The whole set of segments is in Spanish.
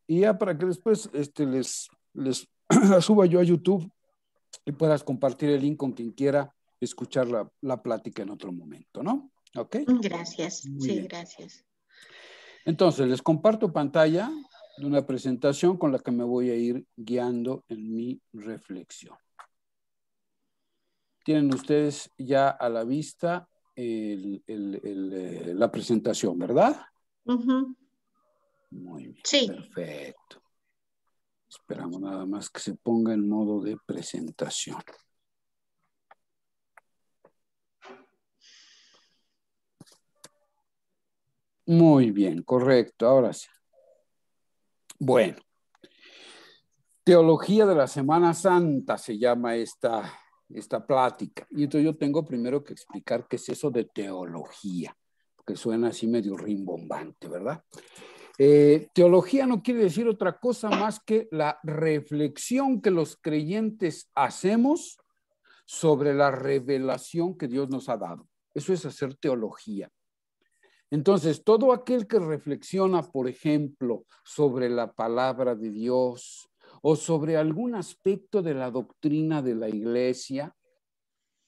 y ya para que después les suba yo a YouTube y puedas compartir el link con quien quiera escuchar la plática en otro momento, ¿no? ¿Ok? Gracias. Muy Sí, bien. gracias. Entonces, les comparto pantalla de una presentación con la que me voy a ir guiando en mi reflexión. Tienen ustedes ya a la vista la presentación, ¿verdad? Uh-huh. Muy bien, sí. Perfecto. Esperamos nada más que se ponga en modo de presentación. Muy bien, correcto, ahora sí. Bueno, Teología de la Semana Santa se llama esta plática. Y entonces yo tengo primero que explicar qué es eso de teología, porque suena así medio rimbombante, ¿verdad? Teología no quiere decir otra cosa más que la reflexión que los creyentes hacemos sobre la revelación que Dios nos ha dado. Eso es hacer teología. Entonces, todo aquel que reflexiona, por ejemplo, sobre la palabra de Dios o sobre algún aspecto de la doctrina de la iglesia,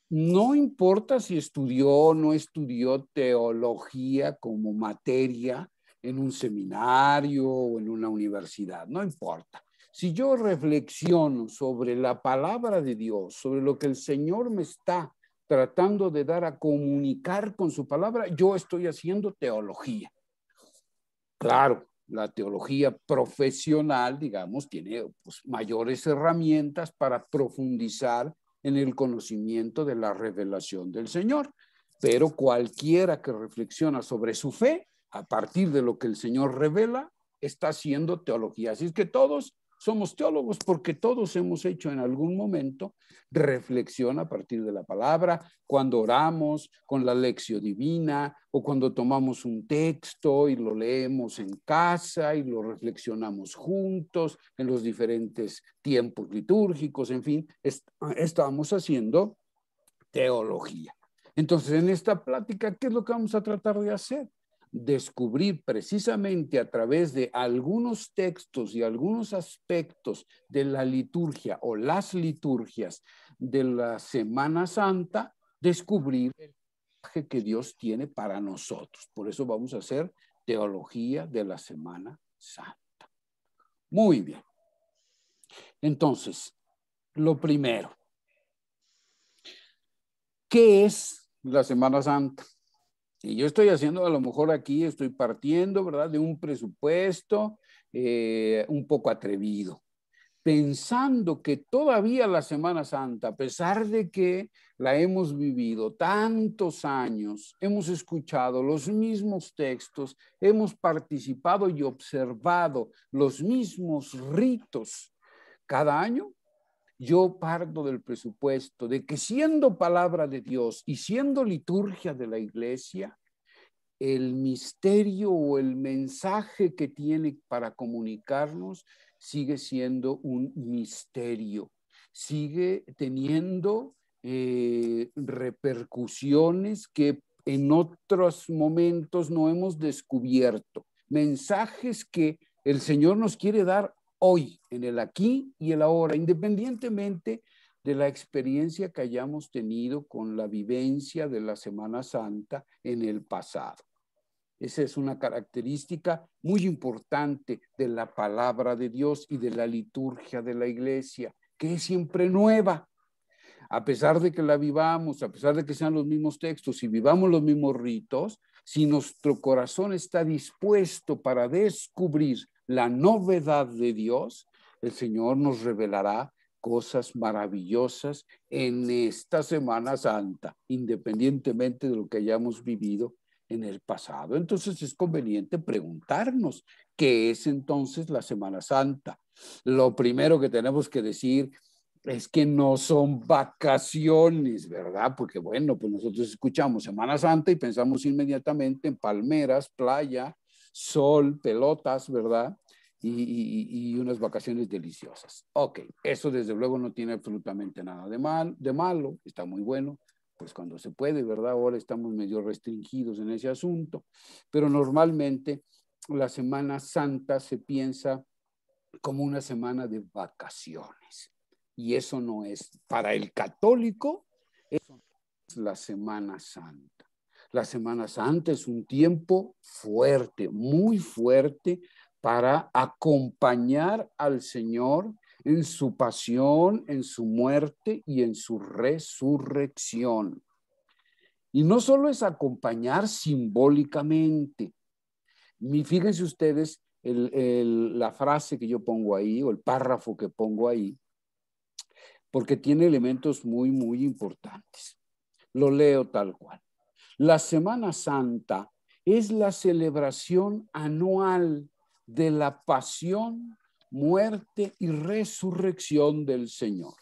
no importa si estudió o no estudió teología como materia en un seminario o en una universidad, no importa. Si yo reflexiono sobre la palabra de Dios, sobre lo que el Señor me está tratando de dar a comunicar con su palabra, yo estoy haciendo teología. Claro, la teología profesional, digamos, tiene pues, mayores herramientas para profundizar en el conocimiento de la revelación del Señor. Pero cualquiera que reflexiona sobre su fe, a partir de lo que el Señor revela, está haciendo teología. Así es que todos somos teólogos porque todos hemos hecho en algún momento reflexión a partir de la palabra, cuando oramos con la lección divina o cuando tomamos un texto y lo leemos en casa y lo reflexionamos juntos en los diferentes tiempos litúrgicos, en fin, estamos haciendo teología. Entonces, en esta plática, ¿qué es lo que vamos a tratar de hacer? Descubrir precisamente a través de algunos textos y algunos aspectos de la liturgia o las liturgias de la Semana Santa, descubrir el mensaje que Dios tiene para nosotros. Por eso vamos a hacer teología de la Semana Santa. Muy bien. Entonces, lo primero, ¿qué es la Semana Santa? Y yo estoy haciendo, a lo mejor aquí estoy partiendo, ¿verdad?, de un presupuesto un poco atrevido, pensando que todavía la Semana Santa, a pesar de que la hemos vivido tantos años, hemos escuchado los mismos textos, hemos participado y observado los mismos ritos cada año, yo parto del presupuesto de que siendo palabra de Dios y siendo liturgia de la iglesia, el misterio o el mensaje que tiene para comunicarnos sigue siendo un misterio, sigue teniendo repercusiones que en otros momentos no hemos descubierto, mensajes que el Señor nos quiere dar hoy, en el aquí y el ahora, independientemente de la experiencia que hayamos tenido con la vivencia de la Semana Santa en el pasado. Esa es una característica muy importante de la palabra de Dios y de la liturgia de la iglesia, que es siempre nueva. A pesar de que la vivamos, a pesar de que sean los mismos textos y vivamos los mismos ritos, si nuestro corazón está dispuesto para descubrir la novedad de Dios, el Señor nos revelará cosas maravillosas en esta Semana Santa, independientemente de lo que hayamos vivido en el pasado. Entonces es conveniente preguntarnos qué es entonces la Semana Santa. Lo primero que tenemos que decir es que no son vacaciones, ¿verdad? Porque bueno, pues nosotros escuchamos Semana Santa y pensamos inmediatamente en palmeras, playa, sol, pelotas, ¿verdad? Y unas vacaciones deliciosas. Ok, eso desde luego no tiene absolutamente nada de malo, está muy bueno, pues cuando se puede, ¿verdad? Ahora estamos medio restringidos en ese asunto, pero normalmente la Semana Santa se piensa como una semana de vacaciones. Y eso no es, para el católico, eso no es la Semana Santa. La Semana Santa es un tiempo fuerte, muy fuerte, para acompañar al Señor en su pasión, en su muerte y en su resurrección. Y no solo es acompañar simbólicamente. Fíjense ustedes la frase que yo pongo ahí, o el párrafo que pongo ahí, porque tiene elementos muy, muy importantes. Lo leo tal cual. La Semana Santa es la celebración anual de la pasión, muerte y resurrección del Señor.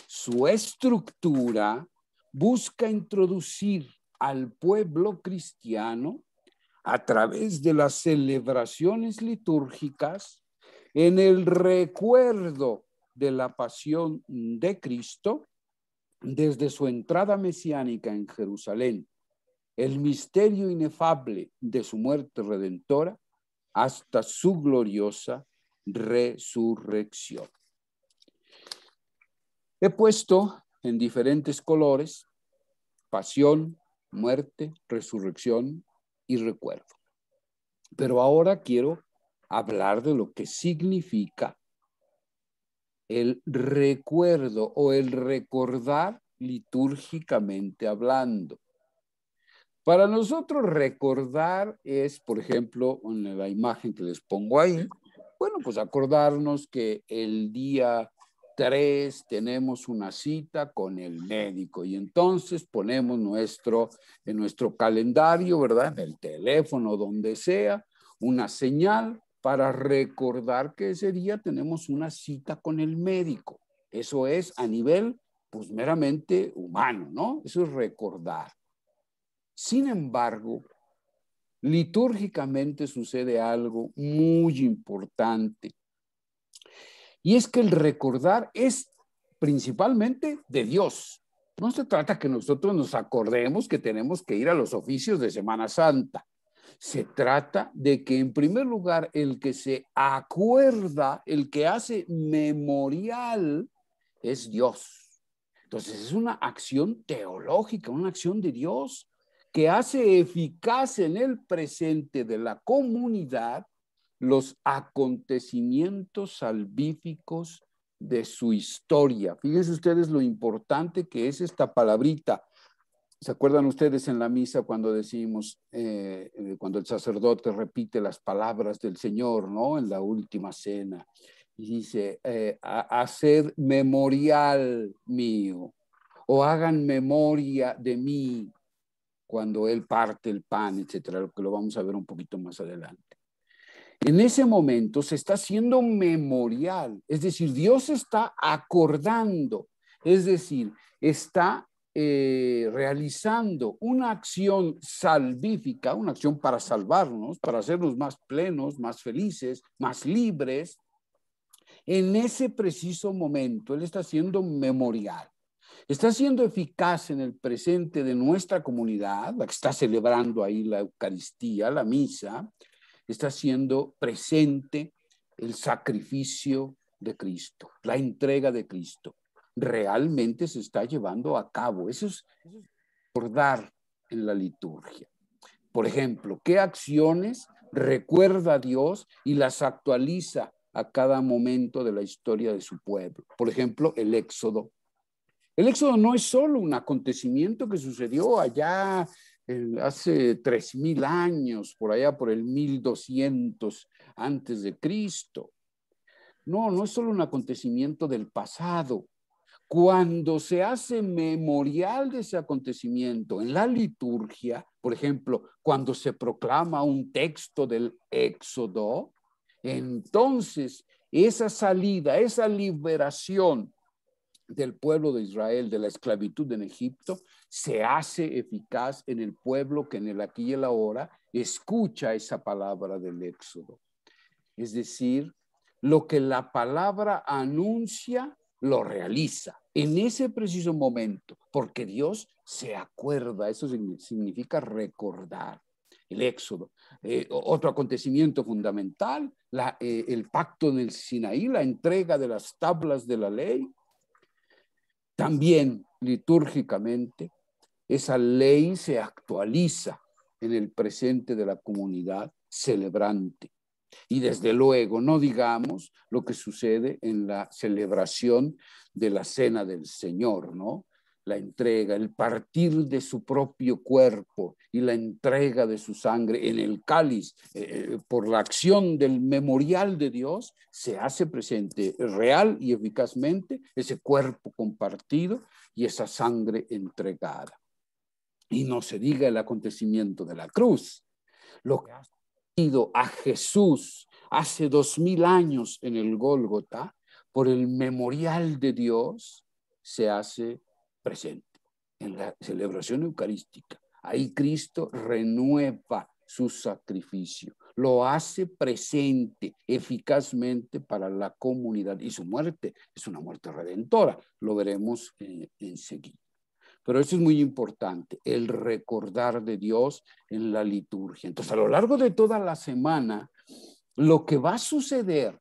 Su estructura busca introducir al pueblo cristiano a través de las celebraciones litúrgicas en el recuerdo de la pasión de Cristo desde su entrada mesiánica en Jerusalén, el misterio inefable de su muerte redentora hasta su gloriosa resurrección. He puesto en diferentes colores pasión, muerte, resurrección y recuerdo. Pero ahora quiero hablar de lo que significa el recuerdo o el recordar litúrgicamente hablando. Para nosotros recordar es, por ejemplo, en la imagen que les pongo ahí, bueno, pues acordarnos que el día 3 tenemos una cita con el médico y entonces ponemos en nuestro calendario, ¿verdad? En el teléfono, donde sea, una señal para recordar que ese día tenemos una cita con el médico. Eso es a nivel, pues, meramente humano, ¿no? Eso es recordar. Sin embargo, litúrgicamente sucede algo muy importante. Y es que el recordar es principalmente de Dios. No se trata que nosotros nos acordemos que tenemos que ir a los oficios de Semana Santa. Se trata de que, en primer lugar, el que se acuerda, el que hace memorial, es Dios. Entonces, es una acción teológica, una acción de Dios que hace eficaz en el presente de la comunidad los acontecimientos salvíficos de su historia. Fíjense ustedes lo importante que es esta palabrita. ¿Se acuerdan ustedes en la misa cuando decimos, cuando el sacerdote repite las palabras del Señor, ¿no? En la última cena. Y dice, haced memorial mío, o hagan memoria de mí, cuando Él parte el pan, etcétera, lo que lo vamos a ver un poquito más adelante. En ese momento se está haciendo memorial, es decir, Dios está acordando, es decir, está realizando una acción salvífica, una acción para salvarnos, para hacernos más plenos, más felices, más libres. En ese preciso momento, Él está haciendo memorial. Está siendo eficaz en el presente de nuestra comunidad, la que está celebrando ahí la Eucaristía, la misa. Está siendo presente el sacrificio de Cristo, la entrega de Cristo. Realmente se está llevando a cabo. Eso es recordar en la liturgia. Por ejemplo, ¿qué acciones recuerda Dios y las actualiza a cada momento de la historia de su pueblo? Por ejemplo, el Éxodo. El Éxodo no es solo un acontecimiento que sucedió allá hace 3000 años, por allá por el 1200 antes de Cristo. No, no es solo un acontecimiento del pasado. Cuando se hace memorial de ese acontecimiento en la liturgia, por ejemplo, cuando se proclama un texto del Éxodo, entonces esa salida, esa liberación del pueblo de Israel de la esclavitud en Egipto se hace eficaz en el pueblo que en el aquí y el ahora escucha esa palabra del Éxodo. Es decir, lo que la palabra anuncia, lo realiza en ese preciso momento, porque Dios se acuerda. Eso significa recordar. el Éxodo. Otro acontecimiento fundamental, el pacto del Sinaí, la entrega de las tablas de la ley. También litúrgicamente, esa ley se actualiza en el presente de la comunidad celebrante. Y desde luego, no digamos lo que sucede en la celebración de la Cena del Señor, ¿no? La entrega, el partir de su propio cuerpo y la entrega de su sangre en el cáliz, por la acción del memorial de Dios, se hace presente real y eficazmente ese cuerpo compartido y esa sangre entregada. Y no se diga el acontecimiento de la cruz, lo que ha sido a Jesús hace 2000 años en el Gólgota, por el memorial de Dios, se hace presente en la celebración eucarística. Ahí Cristo renueva su sacrificio, lo hace presente eficazmente para la comunidad, y su muerte es una muerte redentora, lo veremos enseguida. Pero eso es muy importante, el recordar de Dios en la liturgia. Entonces, a lo largo de toda la semana, lo que va a suceder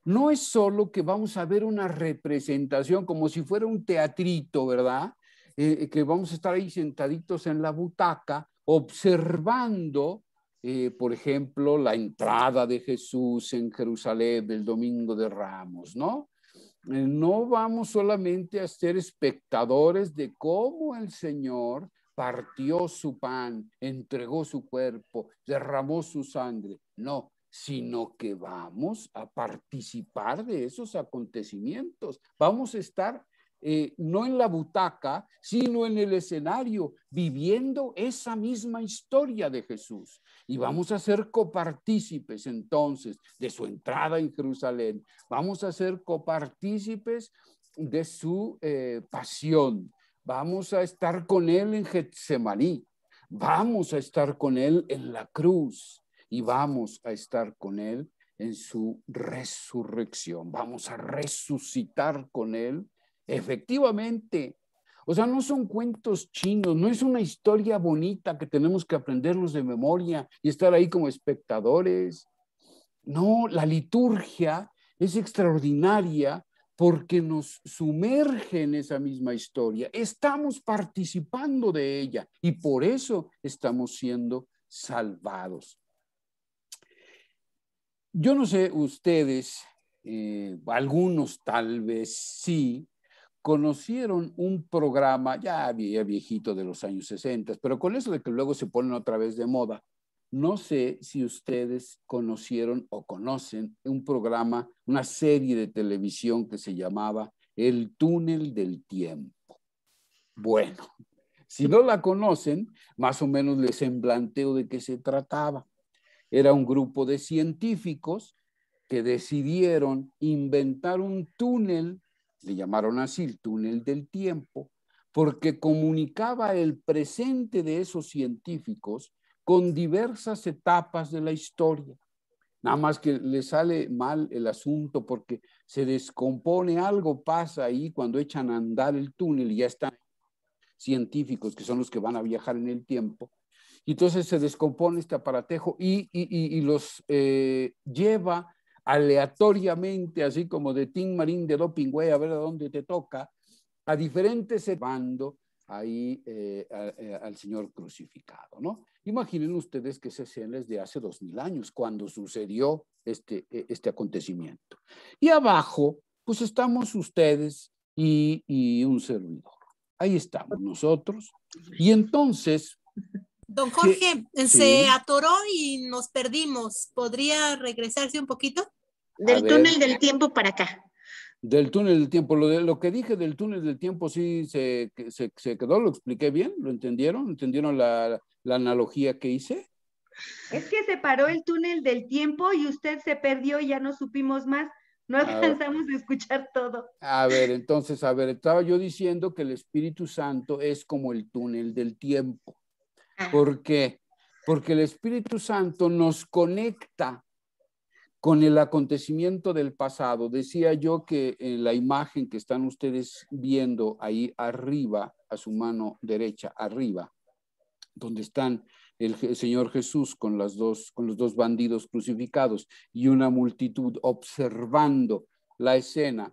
no es solo que vamos a ver una representación como si fuera un teatrito, ¿verdad? Que vamos a estar ahí sentaditos en la butaca observando, por ejemplo, la entrada de Jesús en Jerusalén del Domingo de Ramos, ¿no? No vamos solamente a ser espectadores de cómo el Señor partió su pan, entregó su cuerpo, derramó su sangre. No, sino que vamos a participar de esos acontecimientos. Vamos a estar no en la butaca, sino en el escenario, viviendo esa misma historia de Jesús. Y vamos a ser copartícipes entonces de su entrada en Jerusalén. Vamos a ser copartícipes de su pasión. Vamos a estar con él en Getsemaní. Vamos a estar con él en la cruz. Y vamos a estar con él en su resurrección. Vamos a resucitar con él. Efectivamente, o sea, no son cuentos chinos, no es una historia bonita que tenemos que aprendernos de memoria y estar ahí como espectadores. No, la liturgia es extraordinaria porque nos sumerge en esa misma historia. Estamos participando de ella y por eso estamos siendo salvados. Yo no sé, ustedes, algunos tal vez sí, conocieron un programa, ya viejito de los años 60, pero con eso de que luego se ponen otra vez de moda, no sé si ustedes conocieron o conocen un programa, una serie de televisión que se llamaba El Túnel del Tiempo. Bueno, si no la conocen, más o menos les emplanteo de qué se trataba. Era un grupo de científicos que decidieron inventar un túnel, le llamaron así el túnel del tiempo, porque comunicaba el presente de esos científicos con diversas etapas de la historia. Nada más que le sale mal el asunto porque se descompone, algo pasa ahí cuando echan a andar el túnel y ya están científicos que son los que van a viajar en el tiempo. Y entonces se descompone este aparatejo y los lleva aleatoriamente, así como de Tim Marín de Doping Way, a ver a dónde te toca, a diferentes bando ahí al Señor crucificado, ¿no? Imaginen ustedes que esa escena es de hace 2000 años, cuando sucedió este acontecimiento. Y abajo, pues estamos ustedes y un servidor. Ahí estamos nosotros. Y entonces... Don Jorge, sí, se atoró y nos perdimos. ¿Podría regresarse un poquito? Del túnel del tiempo para acá. Del túnel del tiempo. Lo que dije del túnel del tiempo sí se quedó, lo expliqué bien, ¿lo entendieron? ¿Entendieron la analogía que hice? Es que se paró el túnel del tiempo y usted se perdió y ya no supimos más. No alcanzamos a escuchar todo. A ver, entonces, estaba yo diciendo que el Espíritu Santo es como el túnel del tiempo. ¿Por qué? Porque el Espíritu Santo nos conecta con el acontecimiento del pasado. Decía yo que en la imagen que están ustedes viendo ahí arriba, a su mano derecha, arriba, donde están el Señor Jesús con los dos bandidos crucificados y una multitud observando la escena.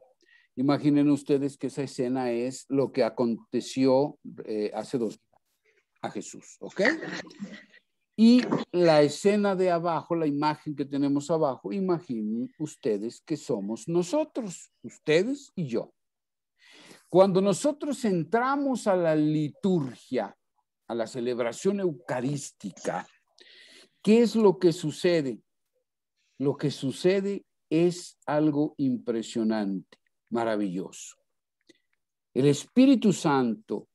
Imaginen ustedes que esa escena es lo que aconteció hace 2 días a Jesús, ¿ok? Y la escena de abajo, la imagen que tenemos abajo, imaginen ustedes que somos nosotros, ustedes y yo. Cuando nosotros entramos a la liturgia, a la celebración eucarística, ¿qué es lo que sucede? Lo que sucede es algo impresionante, maravilloso. El Espíritu Santo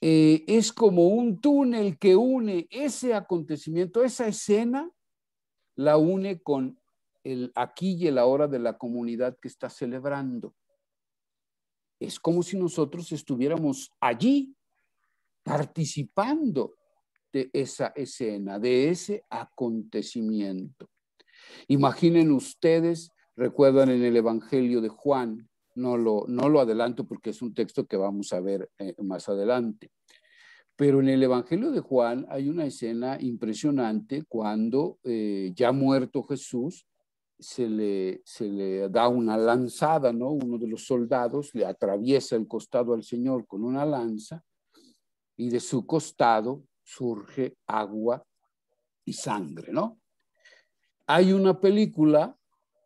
es como un túnel que une ese acontecimiento, esa escena, la une con el aquí y el ahora de la comunidad que está celebrando. Es como si nosotros estuviéramos allí participando de esa escena, de ese acontecimiento. Imaginen ustedes, recuerdan en el Evangelio de Juan, no lo adelanto porque es un texto que vamos a ver más adelante, pero en el Evangelio de Juan hay una escena impresionante cuando ya muerto Jesús, se le da una lanzada, ¿no? Uno de los soldados le atraviesa el costado al Señor con una lanza, y de su costado surge agua y sangre, ¿no? Hay una película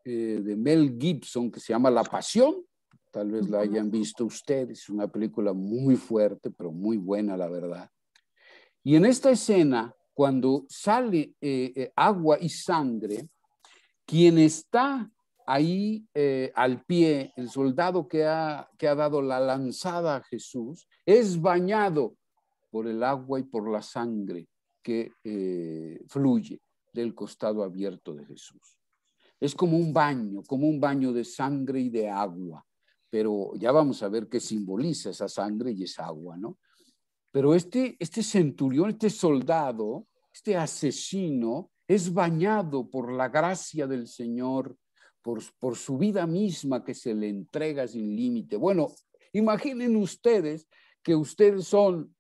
de Mel Gibson que se llama La Pasión, tal vez la hayan visto ustedes, es una película muy fuerte, pero muy buena, la verdad. Y en esta escena, cuando sale agua y sangre, quien está ahí al pie, el soldado que ha dado la lanzada a Jesús, es bañado por el agua y por la sangre que fluye del costado abierto de Jesús. Es como un baño de sangre y de agua, pero ya vamos a ver qué simboliza esa sangre y esa agua, ¿no? Pero este centurión, este soldado, este asesino, es bañado por la gracia del Señor, por su vida misma que se le entrega sin límite. Bueno, imaginen ustedes que ustedes son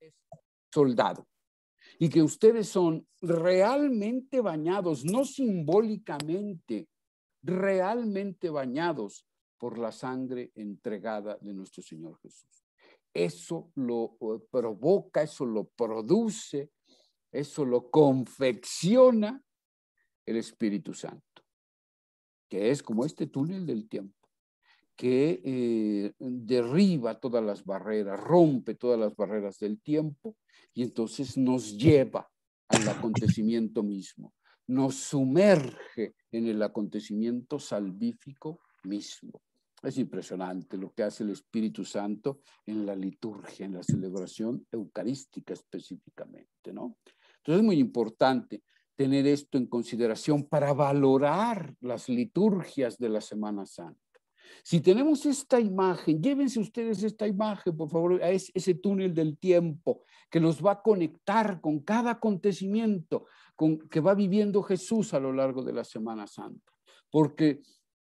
soldados y que ustedes son realmente bañados, no simbólicamente, realmente bañados por la sangre entregada de nuestro Señor Jesús. Eso lo provoca, eso lo produce, eso lo confecciona el Espíritu Santo, que es como este túnel del tiempo, que derriba todas las barreras, rompe todas las barreras del tiempo y entonces nos lleva al acontecimiento mismo, nos sumerge en el acontecimiento salvífico mismo. Es impresionante lo que hace el Espíritu Santo en la liturgia, en la celebración eucarística específicamente, ¿no? Entonces es muy importante tener esto en consideración para valorar las liturgias de la Semana Santa. Si tenemos esta imagen, llévense ustedes esta imagen, por favor, a ese túnel del tiempo que nos va a conectar con cada acontecimiento que va viviendo Jesús a lo largo de la Semana Santa. Porque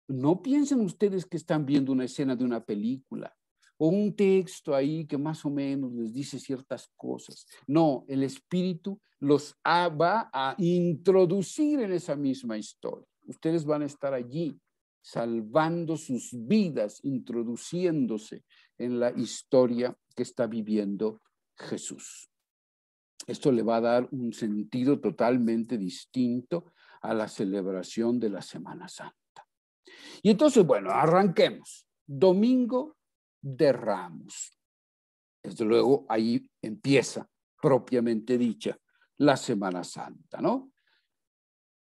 no piensen ustedes que están viendo una escena de una película o un texto ahí que más o menos les dice ciertas cosas. No, el Espíritu los va a introducir en esa misma historia. Ustedes van a estar allí salvando sus vidas, introduciéndose en la historia que está viviendo Jesús. Esto le va a dar un sentido totalmente distinto a la celebración de la Semana Santa. Y entonces, bueno, arranquemos. Domingo de Ramos. Desde luego, ahí empieza propiamente dicha la Semana Santa, ¿no?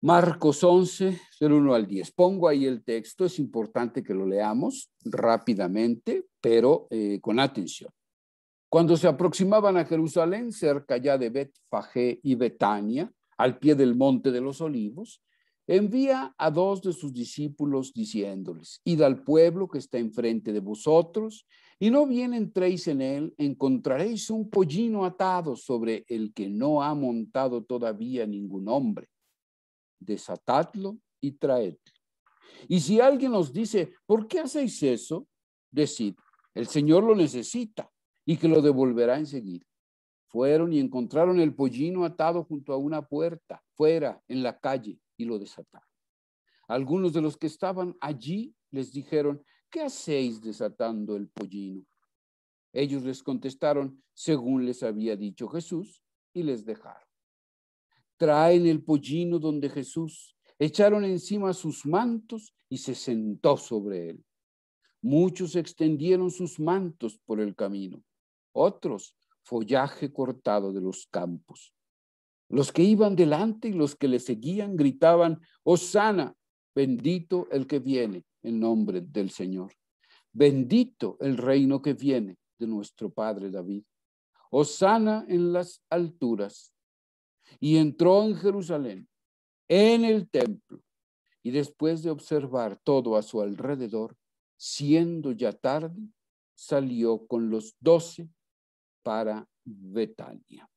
Marcos 11, del 1 al 10. Pongo ahí el texto, es importante que lo leamos rápidamente, pero con atención. Cuando se aproximaban a Jerusalén, cerca ya de Betfagé y Betania, al pie del monte de los Olivos, envía a 2 de sus discípulos diciéndoles: id al pueblo que está enfrente de vosotros, y no bien entréis en él, encontraréis un pollino atado sobre el que no ha montado todavía ningún hombre. Desatadlo y traedlo. Y si alguien os dice: ¿por qué hacéis eso? Decid: el Señor lo necesita y que lo devolverá enseguida. Fueron y encontraron el pollino atado junto a una puerta, fuera, en la calle, y lo desataron. Algunos de los que estaban allí les dijeron: ¿qué hacéis desatando el pollino? Ellos les contestaron según les había dicho Jesús, y les dejaron. Traen el pollino donde Jesús, echaron encima sus mantos y se sentó sobre él. Muchos extendieron sus mantos por el camino, otros follaje cortado de los campos. Los que iban delante y los que le seguían gritaban: Hosana, bendito el que viene en nombre del Señor. Bendito el reino que viene de nuestro padre David. Hosana en las alturas. Y entró en Jerusalén, en el templo, y después de observar todo a su alrededor, siendo ya tarde, salió con los 12 para Betania.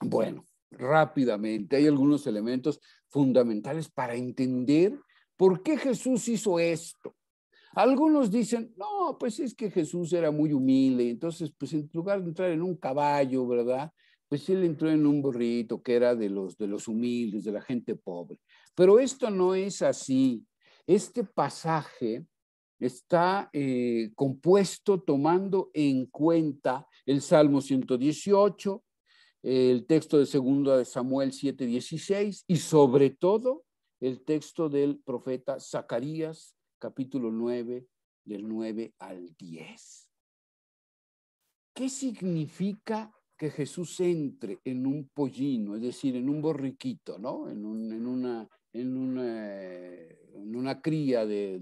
Bueno, rápidamente, hay algunos elementos fundamentales para entender por qué Jesús hizo esto. Algunos dicen, no, pues es que Jesús era muy humilde, entonces, pues en lugar de entrar en un caballo, ¿verdad? Pues él entró en un burrito que era de los humildes, de la gente pobre. Pero esto no es así. Este pasaje está compuesto tomando en cuenta el Salmo 118, el texto de 2 de Samuel 7:16 y sobre todo el texto del profeta Zacarías, capítulo 9, del 9 al 10. ¿Qué significa que Jesús entre en un pollino, es decir, en un borriquito, ¿no? En una cría de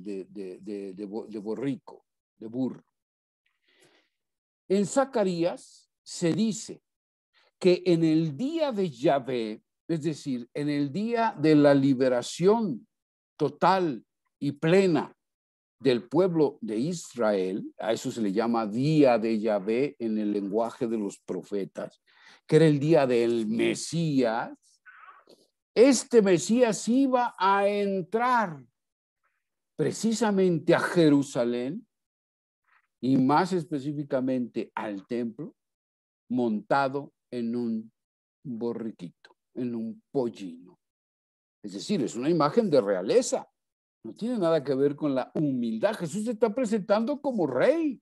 borrico, de burro? En Zacarías se dice que en el día de Yahvé, es decir, en el día de la liberación total y plena del pueblo de Israel, a eso se le llama día de Yahvé en el lenguaje de los profetas, que era el día del Mesías. Este Mesías iba a entrar precisamente a Jerusalén y más específicamente al templo, montado en un borriquito, en un pollino. Es decir, es una imagen de realeza. No tiene nada que ver con la humildad. Jesús se está presentando como rey.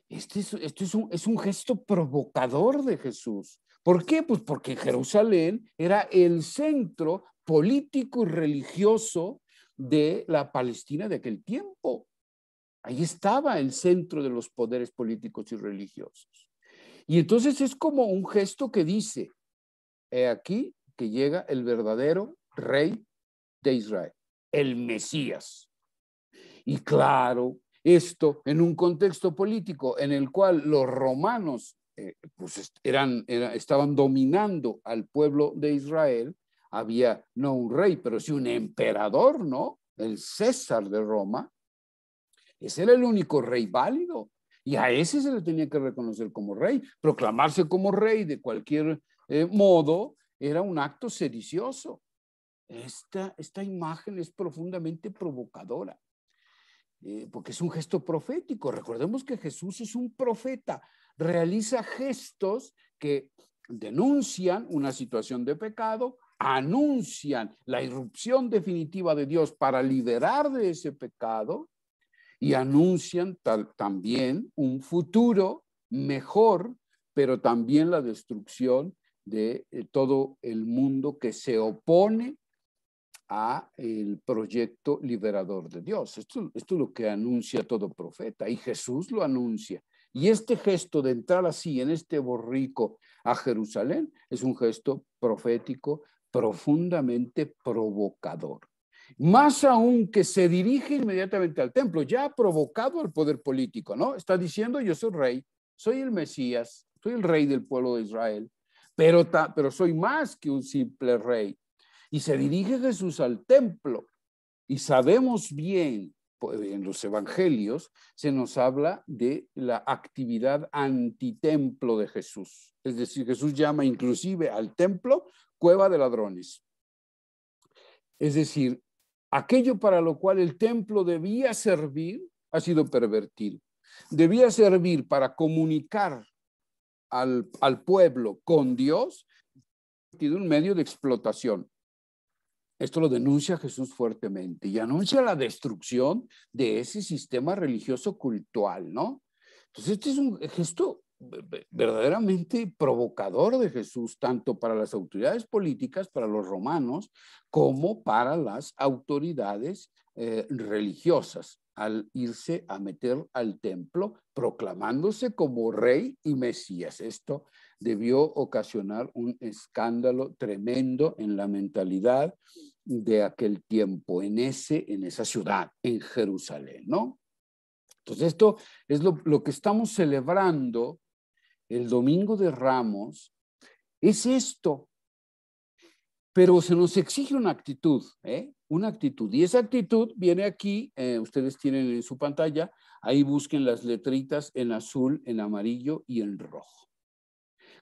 Este es un gesto provocador de Jesús. ¿Por qué? Pues porque Jerusalén era el centro político y religioso de la Palestina de aquel tiempo. Ahí estaba el centro de los poderes políticos y religiosos. Y entonces es como un gesto que dice: he aquí que llega el verdadero rey de Israel, el Mesías. Y claro, esto en un contexto político en el cual los romanos pues estaban dominando al pueblo de Israel, había no un rey, pero sí un emperador, ¿no? El César de Roma. Ese era el único rey válido. Y a ese se le tenía que reconocer como rey. Proclamarse como rey de cualquier modo era un acto sedicioso. Esta imagen es profundamente provocadora, porque es un gesto profético. Recordemos que Jesús es un profeta, realiza gestos que denuncian una situación de pecado, anuncian la irrupción definitiva de Dios para liberar de ese pecado y anuncian también un futuro mejor, pero también la destrucción de todo el mundo que se opone a el proyecto liberador de Dios. Esto es lo que anuncia todo profeta, y Jesús lo anuncia. Y este gesto de entrar así en este borrico a Jerusalén es un gesto profético profundamente provocador. Más aún que se dirige inmediatamente al templo, ya ha provocado al poder político, ¿no? Está diciendo: yo soy rey, soy el Mesías, soy el rey del pueblo de Israel, pero soy más que un simple rey. Y se dirige Jesús al templo. Y sabemos bien, en los evangelios, se nos habla de la actividad antitemplo de Jesús. Es decir, Jesús llama inclusive al templo cueva de ladrones. Es decir, aquello para lo cual el templo debía servir ha sido pervertido. Debía servir para comunicar al pueblo con Dios, tiene un medio de explotación. Esto lo denuncia Jesús fuertemente y anuncia la destrucción de ese sistema religioso cultural, ¿no? Entonces, este es un gesto verdaderamente provocador de Jesús, tanto para las autoridades políticas, para los romanos, como para las autoridades religiosas, al irse a meter al templo proclamándose como rey y Mesías. Esto debió ocasionar un escándalo tremendo en la mentalidad de aquel tiempo, en esa ciudad, en Jerusalén, ¿no? Entonces esto es lo que estamos celebrando el Domingo de Ramos, es esto, pero se nos exige una actitud, una actitud, y esa actitud viene aquí, ustedes tienen en su pantalla, ahí busquen las letritas en azul, en amarillo y en rojo.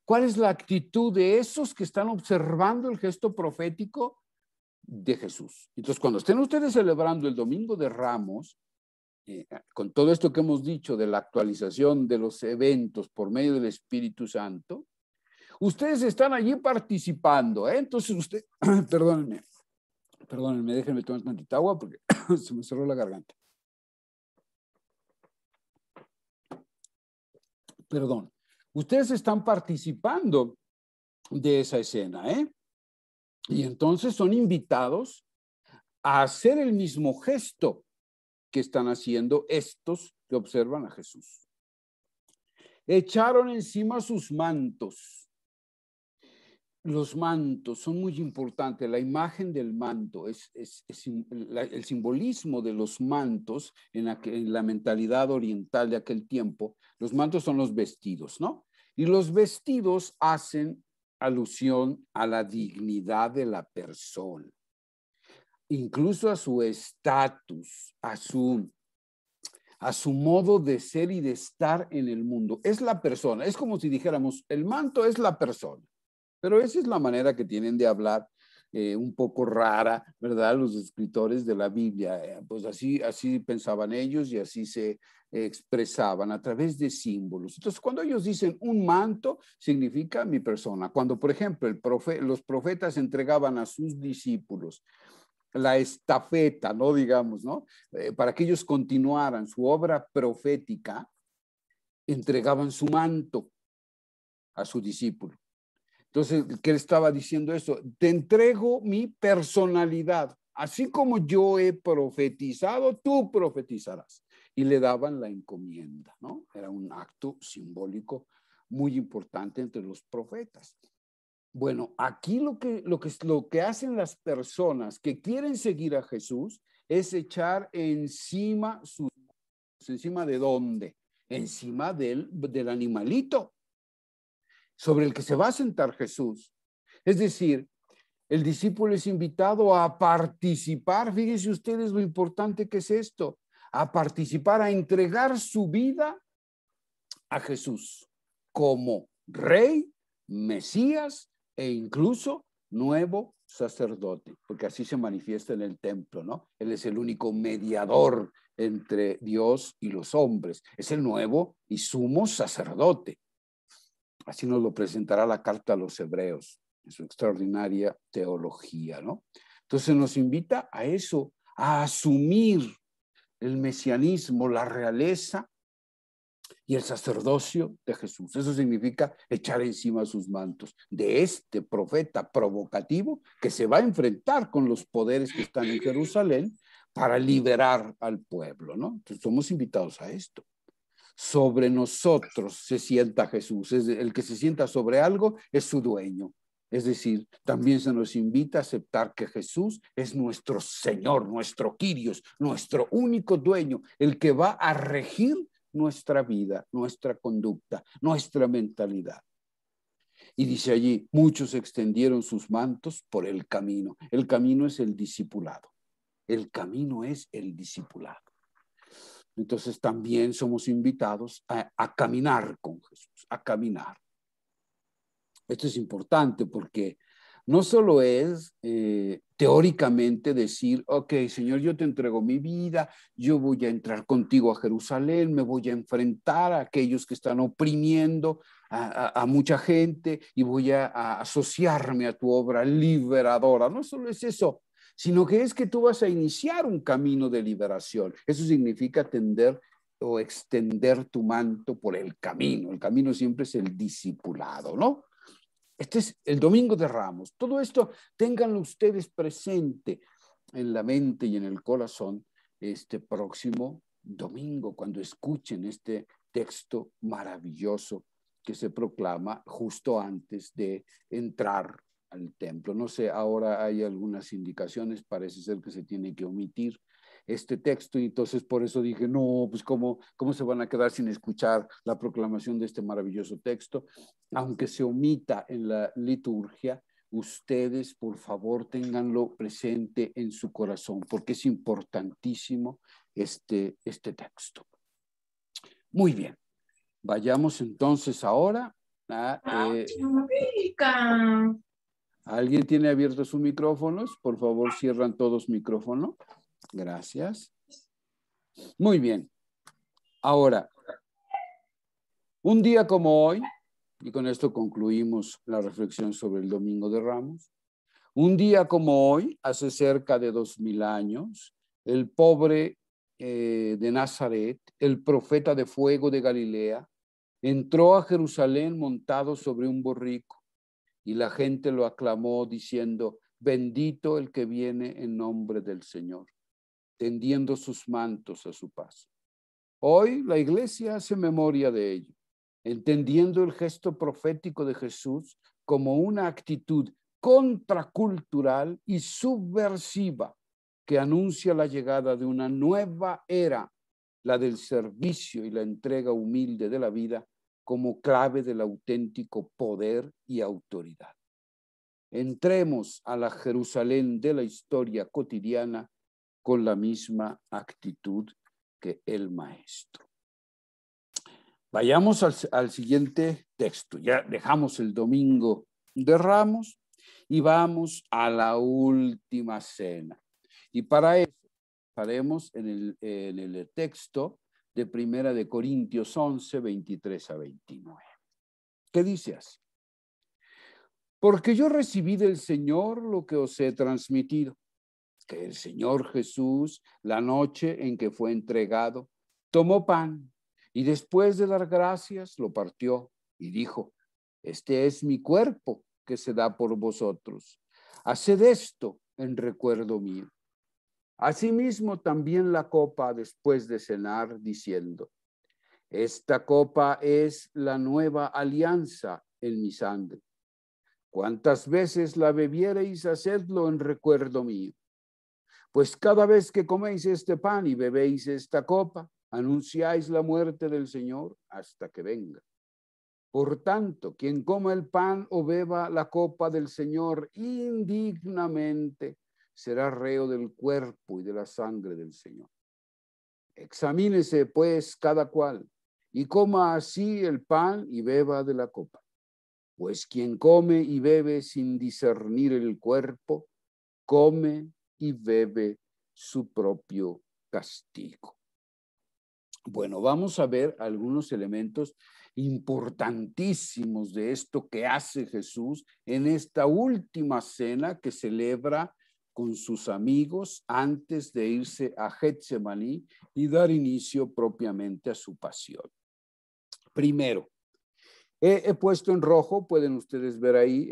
¿Cuál es la actitud de esos que están observando el gesto profético de Jesús? Entonces, cuando estén ustedes celebrando el Domingo de Ramos, con todo esto que hemos dicho de la actualización de los eventos por medio del Espíritu Santo, ustedes están allí participando, Entonces usted, perdónenme, déjenme tomar tantita agua porque se me cerró la garganta. Perdón. Ustedes están participando de esa escena, Y entonces son invitados a hacer el mismo gesto que están haciendo estos que observan a Jesús. Echaron encima sus mantos. Los mantos son muy importantes. La imagen del manto el simbolismo de los mantos en la mentalidad oriental de aquel tiempo. Los mantos son los vestidos, ¿no? Y los vestidos hacen alusión a la dignidad de la persona, incluso a su estatus, a su modo de ser y de estar en el mundo. Es la persona, es como si dijéramos, el manto es la persona, pero esa es la manera que tienen de hablar, un poco rara, ¿verdad? Los escritores de la Biblia, pues así pensaban ellos y así se expresaban a través de símbolos. Entonces, cuando ellos dicen un manto, significa mi persona. Cuando, por ejemplo, los profetas entregaban a sus discípulos la estafeta, ¿no? Digamos, ¿no? Para que ellos continuaran su obra profética, entregaban su manto a su discípulo. Entonces, ¿qué le estaba diciendo eso? Te entrego mi personalidad. Así como yo he profetizado, tú profetizarás. Y le daban la encomienda, ¿no? Era un acto simbólico muy importante entre los profetas. Bueno, aquí lo que hacen las personas que quieren seguir a Jesús es echar encima ¿encima de dónde? Encima del animalito sobre el que se va a sentar Jesús. Es decir, el discípulo es invitado a participar, fíjense ustedes lo importante que es esto, a participar, a entregar su vida a Jesús como Rey, Mesías e incluso nuevo sacerdote, porque así se manifiesta en el templo, ¿no? Él es el único mediador entre Dios y los hombres, es el nuevo y sumo sacerdote. Así nos lo presentará la carta a los hebreos, en su extraordinaria teología, ¿no? Entonces nos invita a eso, a asumir el mesianismo, la realeza y el sacerdocio de Jesús. Eso significa echar encima sus mantos de este profeta provocativo que se va a enfrentar con los poderes que están en Jerusalén para liberar al pueblo, ¿no? Entonces somos invitados a esto. Sobre nosotros se sienta Jesús. El que se sienta sobre algo es su dueño. Es decir, también se nos invita a aceptar que Jesús es nuestro Señor, nuestro Kyrios, nuestro único dueño, el que va a regir nuestra vida, nuestra conducta, nuestra mentalidad. Y dice allí, muchos extendieron sus mantos por el camino. El camino es el discipulado. El camino es el discipulado. Entonces también somos invitados a caminar con Jesús, a caminar. Esto es importante porque no solo es teóricamente decir, ok, Señor, yo te entrego mi vida, yo voy a entrar contigo a Jerusalén, me voy a enfrentar a aquellos que están oprimiendo a mucha gente y voy a asociarme a tu obra liberadora. No solo es eso, sino que es que tú vas a iniciar un camino de liberación. Eso significa tender o extender tu manto por el camino. El camino siempre es el discipulado, ¿no? Este es el Domingo de Ramos. Todo esto ténganlo ustedes presente en la mente y en el corazón este próximo domingo, cuando escuchen este texto maravilloso que se proclama justo antes de entrar al templo. No sé, ahora hay algunas indicaciones, parece ser que se tiene que omitir este texto, y entonces por eso dije, no, pues ¿cómo se van a quedar sin escuchar la proclamación de este maravilloso texto? Aunque se omita en la liturgia, ustedes por favor ténganlo presente en su corazón, porque es importantísimo este texto. Muy bien, vayamos entonces ahora a... ¿Alguien tiene abiertos sus micrófonos? Por favor, cierran todos micrófono. Gracias. Muy bien. Ahora, un día como hoy, y con esto concluimos la reflexión sobre el Domingo de Ramos, un día como hoy, hace cerca de 2000 años, el pobre de Nazaret, el profeta de fuego de Galilea, entró a Jerusalén montado sobre un borrico, y la gente lo aclamó diciendo, bendito el que viene en nombre del Señor, tendiendo sus mantos a su paso. Hoy la iglesia hace memoria de ello, entendiendo el gesto profético de Jesús como una actitud contracultural y subversiva que anuncia la llegada de una nueva era, la del servicio y la entrega humilde de la vida como clave del auténtico poder y autoridad. Entremos a la Jerusalén de la historia cotidiana con la misma actitud que el Maestro. Vayamos al siguiente texto. Ya dejamos el Domingo de Ramos y vamos a la última cena. Y para eso haremos en el texto de Primera de Corintios 11, 23 a 29. ¿Qué dice así? Porque yo recibí del Señor lo que os he transmitido, que el Señor Jesús, la noche en que fue entregado, tomó pan y después de dar gracias lo partió y dijo, este es mi cuerpo que se da por vosotros. Haced esto en recuerdo mío. Asimismo también la copa después de cenar, diciendo, esta copa es la nueva alianza en mi sangre. Cuantas veces la bebiereis, hacedlo en recuerdo mío. Pues cada vez que coméis este pan y bebéis esta copa, anunciáis la muerte del Señor hasta que venga. Por tanto, quien coma el pan o beba la copa del Señor indignamente, será reo del cuerpo y de la sangre del Señor. Examínese, pues, cada cual, y coma así el pan y beba de la copa. Pues quien come y bebe sin discernir el cuerpo, come y bebe su propio castigo. Bueno, vamos a ver algunos elementos importantísimos de esto que hace Jesús en esta última cena que celebra con sus amigos antes de irse a Getsemaní y dar inicio propiamente a su pasión. Primero, he puesto en rojo, pueden ustedes ver ahí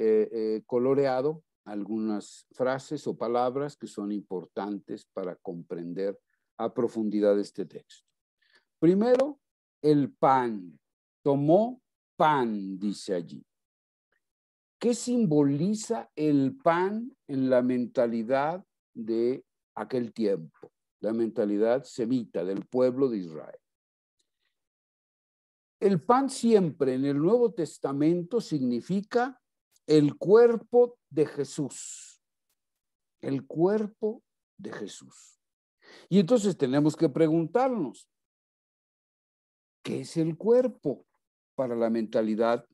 coloreado algunas frases o palabras que son importantes para comprender a profundidad este texto. Primero, el pan. Tomó pan, dice allí. ¿Qué simboliza el pan en la mentalidad de aquel tiempo? La mentalidad semita del pueblo de Israel. El pan siempre en el Nuevo Testamento significa el cuerpo de Jesús. El cuerpo de Jesús. Y entonces tenemos que preguntarnos, ¿qué es el cuerpo para la mentalidad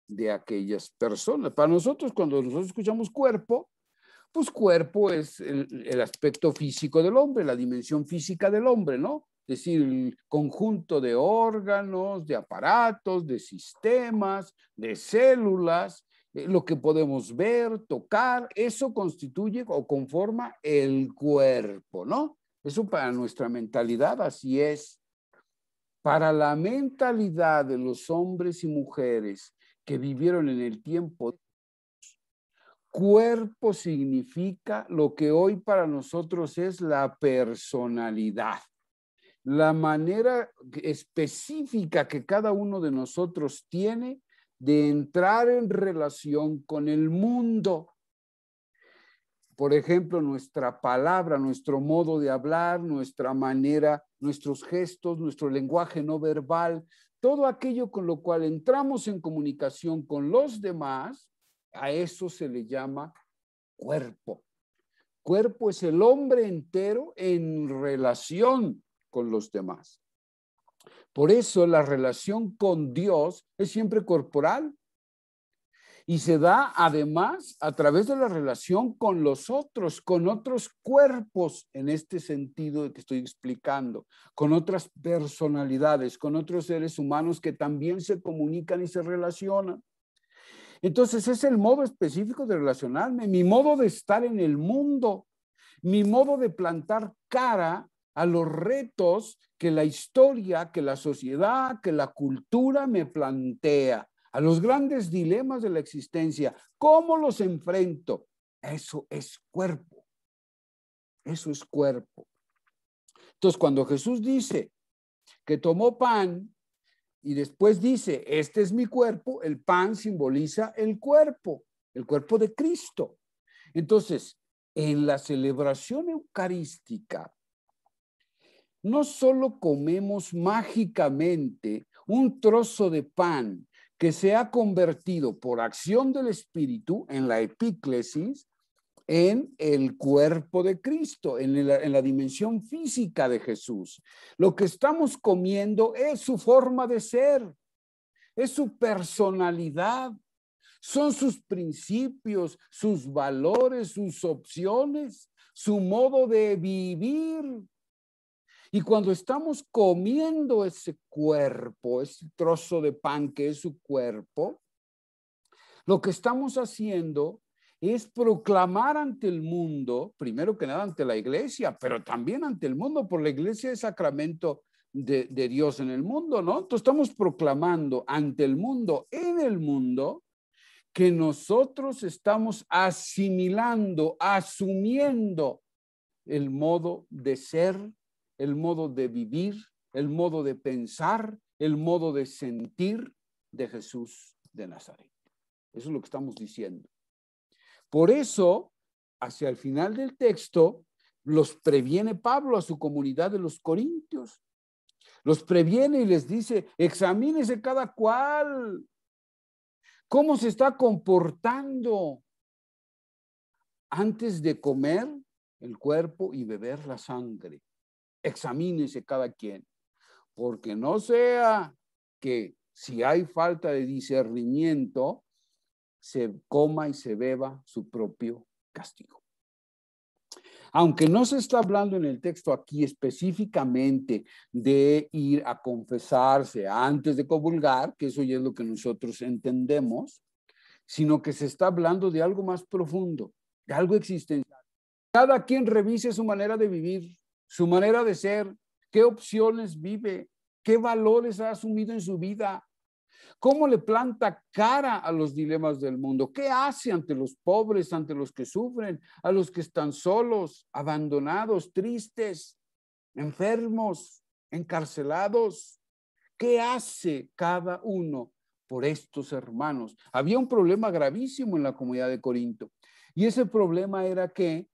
de aquellas personas. Para nosotros, cuando nosotros escuchamos cuerpo, pues cuerpo es el aspecto físico del hombre, la dimensión física del hombre, ¿no? Es decir, el conjunto de órganos, de aparatos, de sistemas, de células, lo que podemos ver, tocar, eso constituye o conforma el cuerpo, ¿no? Eso para nuestra mentalidad así es. Para la mentalidad de los hombres y mujeres que vivieron en el tiempo, cuerpo significa lo que hoy para nosotros es la personalidad, la manera específica que cada uno de nosotros tiene de entrar en relación con el mundo. Por ejemplo, nuestra palabra, nuestro modo de hablar, nuestra manera, nuestros gestos, nuestro lenguaje no verbal, todo aquello con lo cual entramos en comunicación con los demás, a eso se le llama cuerpo. Cuerpo es el hombre entero en relación con los demás. Por eso la relación con Dios es siempre corporal y se da además a través de la relación con los otros, con otros cuerpos, en este sentido que estoy explicando, con otras personalidades, con otros seres humanos que también se comunican y se relacionan. Entonces es el modo específico de relacionarme, mi modo de estar en el mundo, mi modo de plantar cara a los retos que la historia, que la sociedad, que la cultura me plantea, a los grandes dilemas de la existencia. ¿Cómo los enfrento? Eso es cuerpo. Eso es cuerpo. Entonces, cuando Jesús dice que tomó pan y después dice, este es mi cuerpo, el pan simboliza el cuerpo de Cristo. Entonces, en la celebración eucarística, no solo comemos mágicamente un trozo de pan que se ha convertido por acción del Espíritu en la epíclesis, en el cuerpo de Cristo, en la dimensión física de Jesús. Lo que estamos comiendo es su forma de ser, es su personalidad, son sus principios, sus valores, sus opciones, su modo de vivir. Y cuando estamos comiendo ese cuerpo, ese trozo de pan que es su cuerpo, lo que estamos haciendo es proclamar ante el mundo, primero que nada ante la iglesia, pero también ante el mundo, por la iglesia es sacramento de Dios en el mundo, ¿no? Entonces estamos proclamando ante el mundo, en el mundo, que nosotros estamos asimilando, asumiendo el modo de ser, el modo de vivir, el modo de pensar, el modo de sentir de Jesús de Nazaret. Eso es lo que estamos diciendo. Por eso, hacia el final del texto, los previene Pablo a su comunidad de los Corintios. Los previene y les dice, examínese cada cual. ¿Cómo se está comportando antes de comer el cuerpo y beber la sangre? Examínese cada quien, porque no sea que si hay falta de discernimiento, se coma y se beba su propio castigo. Aunque no se está hablando en el texto aquí específicamente de ir a confesarse antes de comulgar, que eso ya es lo que nosotros entendemos, sino que se está hablando de algo más profundo, de algo existencial. Cada quien revise su manera de vivir, su manera de ser, qué opciones vive, qué valores ha asumido en su vida, cómo le planta cara a los dilemas del mundo, qué hace ante los pobres, ante los que sufren, a los que están solos, abandonados, tristes, enfermos, encarcelados. ¿Qué hace cada uno por estos hermanos? Había un problema gravísimo en la comunidad de Corinto y ese problema era que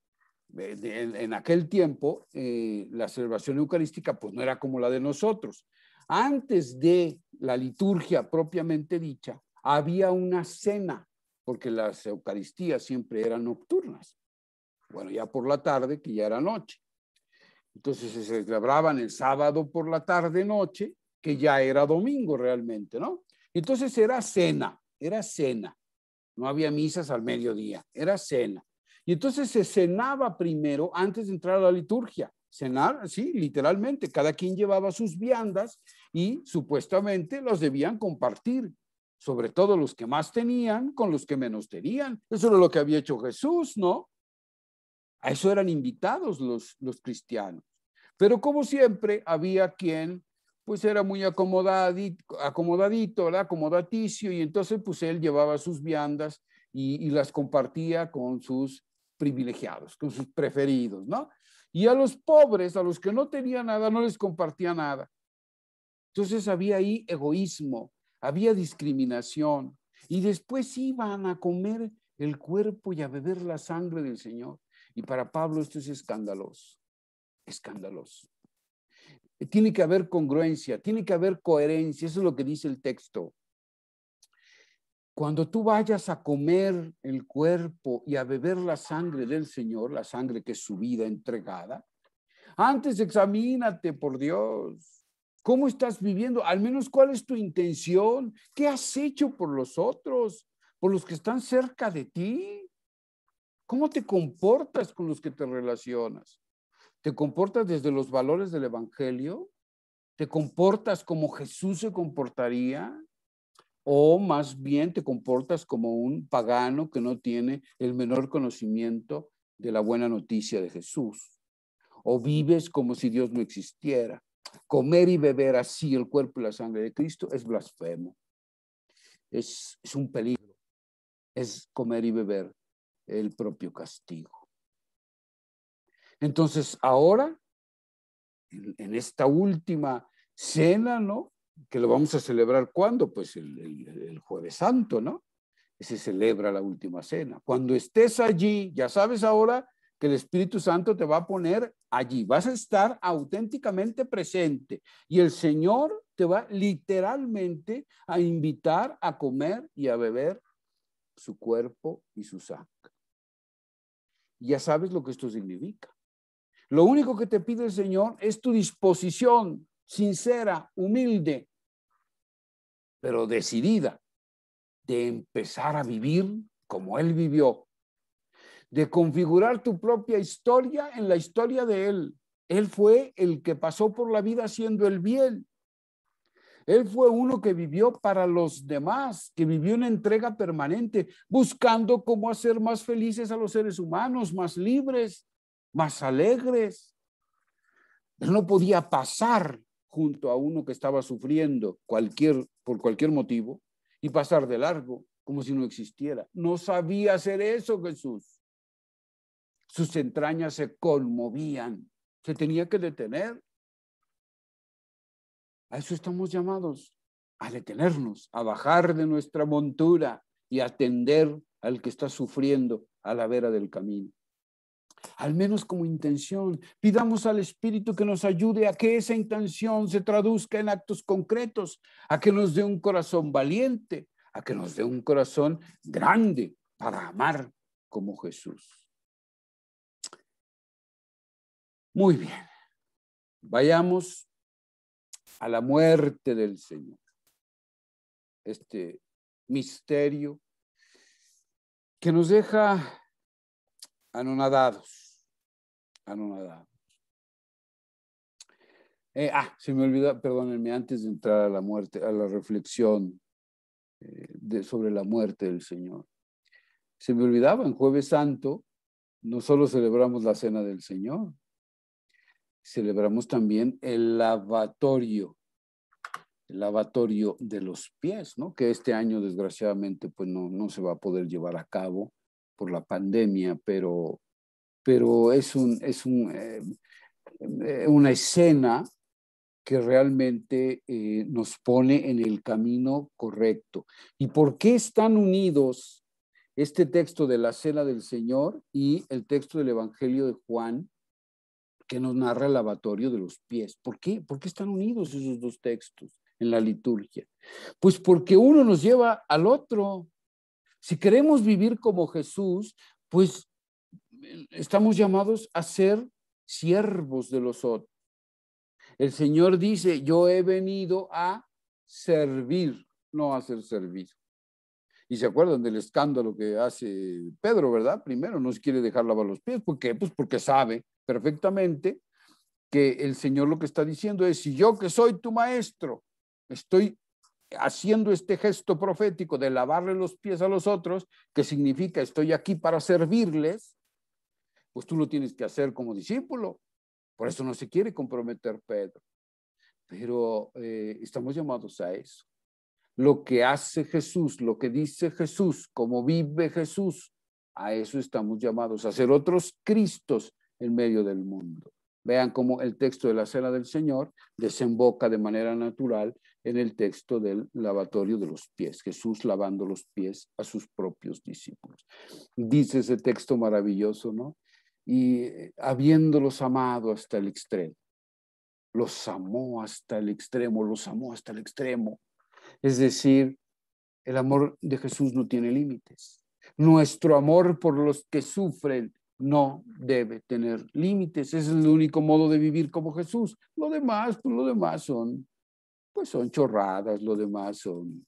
en aquel tiempo la celebración eucarística pues no era como la de nosotros. Antes de la liturgia propiamente dicha, había una cena, porque las eucaristías siempre eran nocturnas. Bueno, ya por la tarde, que ya era noche. Entonces se celebraban el sábado por la tarde, noche, que ya era domingo realmente, ¿no? Entonces era cena era cena. No había misas al mediodía, era cena. Y entonces se cenaba primero antes de entrar a la liturgia. Cenar, sí, literalmente. Cada quien llevaba sus viandas y supuestamente los debían compartir. Sobre todo los que más tenían con los que menos tenían. Eso era lo que había hecho Jesús, ¿no? A eso eran invitados los cristianos. Pero como siempre, había quien pues era muy acomodadito, ¿verdad? Acomodaticio, y entonces pues él llevaba sus viandas y las compartía con sus privilegiados, con sus preferidos, ¿no? Y a los pobres, a los que no tenían nada, no les compartía nada. Entonces había ahí egoísmo, había discriminación, y después iban a comer el cuerpo y a beber la sangre del Señor. Y para Pablo esto es escandaloso, escandaloso. Tiene que haber congruencia, tiene que haber coherencia, eso es lo que dice el texto. Cuando tú vayas a comer el cuerpo y a beber la sangre del Señor, la sangre que es su vida entregada, antes examínate, por Dios. ¿Cómo estás viviendo? Al menos, ¿cuál es tu intención? ¿Qué has hecho por los otros? ¿Por los que están cerca de ti? ¿Cómo te comportas con los que te relacionas? ¿Te comportas desde los valores del Evangelio? ¿Te comportas como Jesús se comportaría? ¿O más bien te comportas como un pagano que no tiene el menor conocimiento de la buena noticia de Jesús? ¿O vives como si Dios no existiera? Comer y beber así el cuerpo y la sangre de Cristo es blasfemo. Es un peligro. Es comer y beber el propio castigo. Entonces, ahora, en esta última cena, ¿no? Que lo vamos a celebrar, ¿cuándo? Pues el Jueves Santo, ¿no? Se celebra la última cena. Cuando estés allí, ya sabes ahora que el Espíritu Santo te va a poner allí. Vas a estar auténticamente presente y el Señor te va literalmente a invitar a comer y a beber su cuerpo y su sangre. Ya sabes lo que esto significa. Lo único que te pide el Señor es tu disposición sincera, humilde, pero decidida, de empezar a vivir como Él vivió, de configurar tu propia historia en la historia de Él. Él fue el que pasó por la vida haciendo el bien. Él fue uno que vivió para los demás, que vivió una entrega permanente, buscando cómo hacer más felices a los seres humanos, más libres, más alegres. Él no podía pasar junto a uno que estaba sufriendo por cualquier motivo y pasar de largo como si no existiera. No sabía hacer eso Jesús. Sus entrañas se conmovían, se tenía que detener. A eso estamos llamados, a detenernos, a bajar de nuestra montura y a atender al que está sufriendo a la vera del camino. Al menos como intención, pidamos al Espíritu que nos ayude a que esa intención se traduzca en actos concretos, a que nos dé un corazón valiente, a que nos dé un corazón grande para amar como Jesús. Muy bien, vayamos a la muerte del Señor. Este misterio que nos deja anonadados. Se me olvidó, perdónenme, antes de entrar a la muerte, a la reflexión sobre la muerte del Señor. Se me olvidaba, en Jueves Santo no solo celebramos la cena del Señor, celebramos también el lavatorio de los pies, ¿no? Que este año desgraciadamente pues no se va a poder llevar a cabo por la pandemia, pero es una escena que realmente nos pone en el camino correcto. ¿Y por qué están unidos este texto de la Cena del Señor y el texto del Evangelio de Juan, que nos narra el lavatorio de los pies? ¿Por qué? ¿Por qué están unidos esos dos textos en la liturgia? Pues porque uno nos lleva al otro. Si queremos vivir como Jesús, pues estamos llamados a ser siervos de los otros. El Señor dice, yo he venido a servir, no a ser servido. Y se acuerdan del escándalo que hace Pedro, ¿verdad? Primero no se quiere dejar lavar los pies. ¿Por qué? Pues porque sabe perfectamente que el Señor lo que está diciendo es, si yo que soy tu maestro, estoy haciendo este gesto profético de lavarle los pies a los otros, que significa estoy aquí para servirles, pues tú lo tienes que hacer como discípulo. Por eso no se quiere comprometer Pedro. Pero estamos llamados a eso. Lo que hace Jesús, lo que dice Jesús, cómo vive Jesús, a eso estamos llamados, a ser otros Cristos en medio del mundo. Vean cómo el texto de la Cena del Señor desemboca de manera natural en el texto del lavatorio de los pies, Jesús lavando los pies a sus propios discípulos. Dice ese texto maravilloso, ¿no? Y habiéndolos amado hasta el extremo, los amó hasta el extremo, los amó hasta el extremo. Es decir, el amor de Jesús no tiene límites. Nuestro amor por los que sufren no debe tener límites. Ese es el único modo de vivir como Jesús. Lo demás, pues lo demás son chorradas, lo demás son,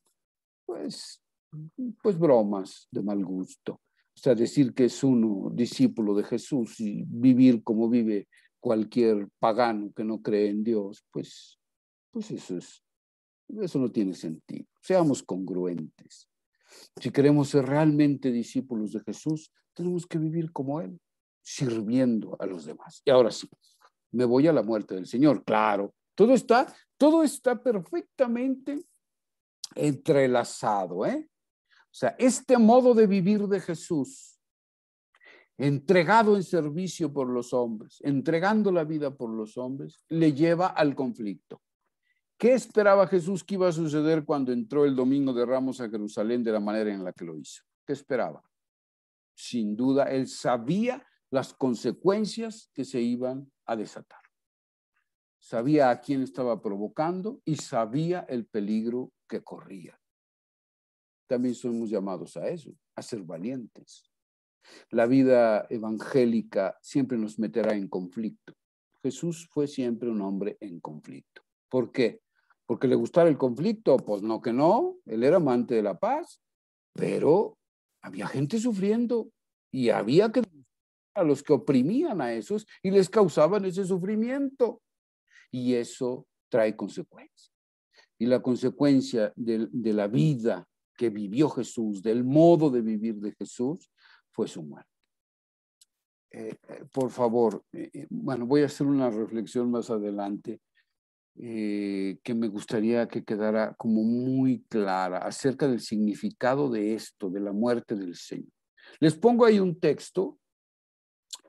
pues bromas de mal gusto. O sea, decir que es uno discípulo de Jesús y vivir como vive cualquier pagano que no cree en Dios, pues eso no tiene sentido. Seamos congruentes. Si queremos ser realmente discípulos de Jesús, tenemos que vivir como Él, sirviendo a los demás. Y ahora sí, me voy a la muerte del Señor. Claro, todo está perfectamente entrelazado, ¿eh? O sea, este modo de vivir de Jesús, entregado en servicio por los hombres, entregando la vida por los hombres, le lleva al conflicto. ¿Qué esperaba Jesús que iba a suceder cuando entró el Domingo de Ramos a Jerusalén de la manera en la que lo hizo? ¿Qué esperaba? Sin duda, él sabía las consecuencias que se iban a desatar. Sabía a quién estaba provocando y sabía el peligro que corría. También somos llamados a eso, a ser valientes. La vida evangélica siempre nos meterá en conflicto. Jesús fue siempre un hombre en conflicto. ¿Por qué? ¿Porque le gustara el conflicto? Pues no que no, él era amante de la paz, pero había gente sufriendo y había que a los que oprimían a esos y les causaban ese sufrimiento. Y eso trae consecuencias. Y la consecuencia de la vida que vivió Jesús, del modo de vivir de Jesús, fue su muerte. Por favor, bueno, voy a hacer una reflexión más adelante que me gustaría que quedara como muy clara acerca del significado de esto, de la muerte del Señor. Les pongo ahí un texto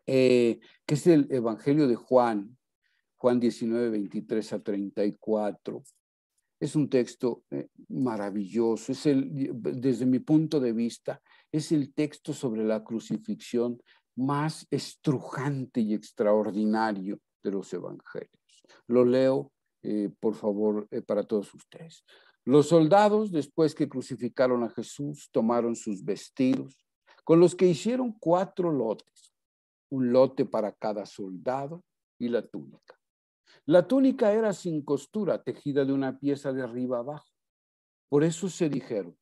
que es el Evangelio de Juan 19, 23 a 34. Es un texto maravilloso, desde mi punto de vista, es el texto sobre la crucifixión más estrujante y extraordinario de los evangelios. Lo leo, por favor, para todos ustedes. Los soldados, después que crucificaron a Jesús, tomaron sus vestidos, con los que hicieron 4 lotes, un lote para cada soldado y la túnica. La túnica era sin costura, tejida de una pieza de arriba abajo. Por eso se dijeron,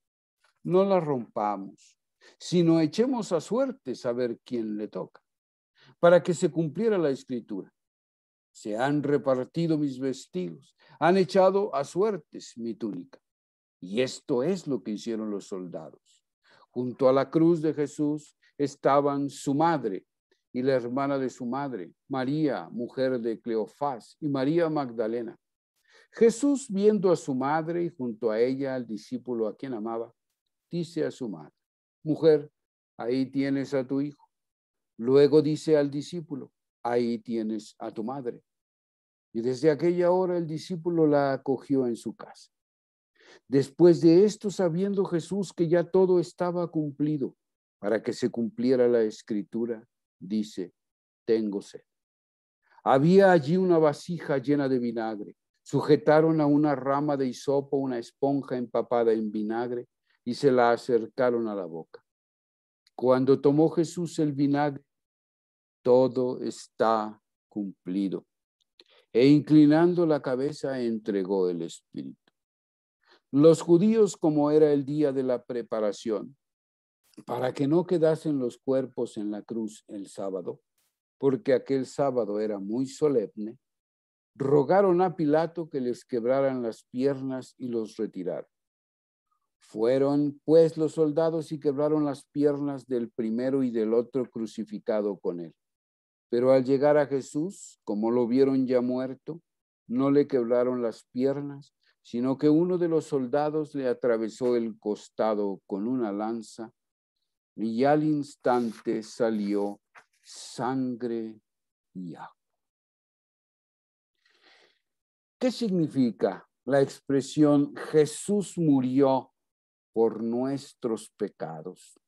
no la rompamos, sino echemos a suertes a ver quién le toca, para que se cumpliera la escritura. Se han repartido mis vestidos, han echado a suertes mi túnica. Y esto es lo que hicieron los soldados. Junto a la cruz de Jesús estaban su madre y la hermana de su madre, María, mujer de Cleofás, y María Magdalena. Jesús, viendo a su madre y junto a ella al discípulo a quien amaba, dice a su madre, mujer, ahí tienes a tu hijo. Luego dice al discípulo, ahí tienes a tu madre. Y desde aquella hora el discípulo la acogió en su casa. Después de esto, sabiendo Jesús que ya todo estaba cumplido, para que se cumpliera la escritura, dice, tengo sed. Había allí una vasija llena de vinagre. Sujetaron a una rama de hisopo una esponja empapada en vinagre y se la acercaron a la boca. Cuando tomó Jesús el vinagre, todo está cumplido. E inclinando la cabeza entregó el espíritu. Los judíos, como era el día de la preparación, para que no quedasen los cuerpos en la cruz el sábado, porque aquel sábado era muy solemne, rogaron a Pilato que les quebraran las piernas y los retiraran. Fueron pues los soldados y quebraron las piernas del primero y del otro crucificado con él. Pero al llegar a Jesús, como lo vieron ya muerto, no le quebraron las piernas, sino que uno de los soldados le atravesó el costado con una lanza y al instante salió sangre y agua. ¿Qué significa la expresión Jesús murió por nuestros pecados?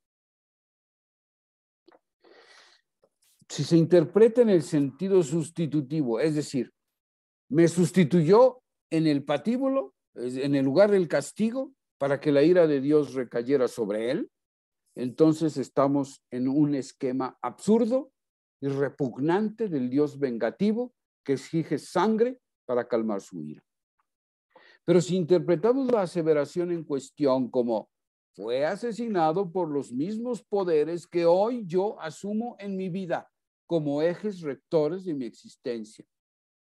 Si se interpreta en el sentido sustitutivo, es decir, me sustituyó en el patíbulo, en el lugar del castigo, para que la ira de Dios recayera sobre él, entonces estamos en un esquema absurdo y repugnante del Dios vengativo que exige sangre para calmar su ira. Pero si interpretamos la aseveración en cuestión como fue asesinado por los mismos poderes que hoy yo asumo en mi vida como ejes rectores de mi existencia,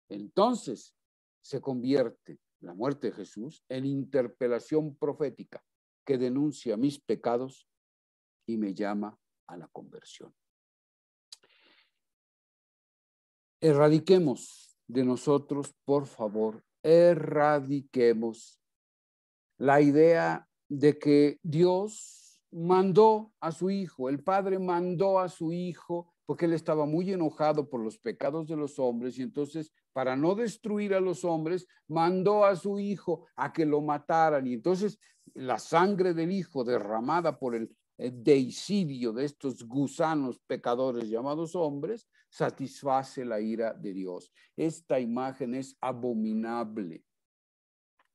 entonces se convierte la muerte de Jesús en interpelación profética que denuncia mis pecados y me llama a la conversión. Erradiquemos de nosotros, por favor, erradiquemos la idea de que Dios mandó a su Hijo, el Padre mandó a su Hijo porque él estaba muy enojado por los pecados de los hombres y entonces para no destruir a los hombres mandó a su Hijo a que lo mataran y entonces la sangre del Hijo derramada por el deicidio de estos gusanos pecadores llamados hombres satisface la ira de Dios. Esta imagen es abominable.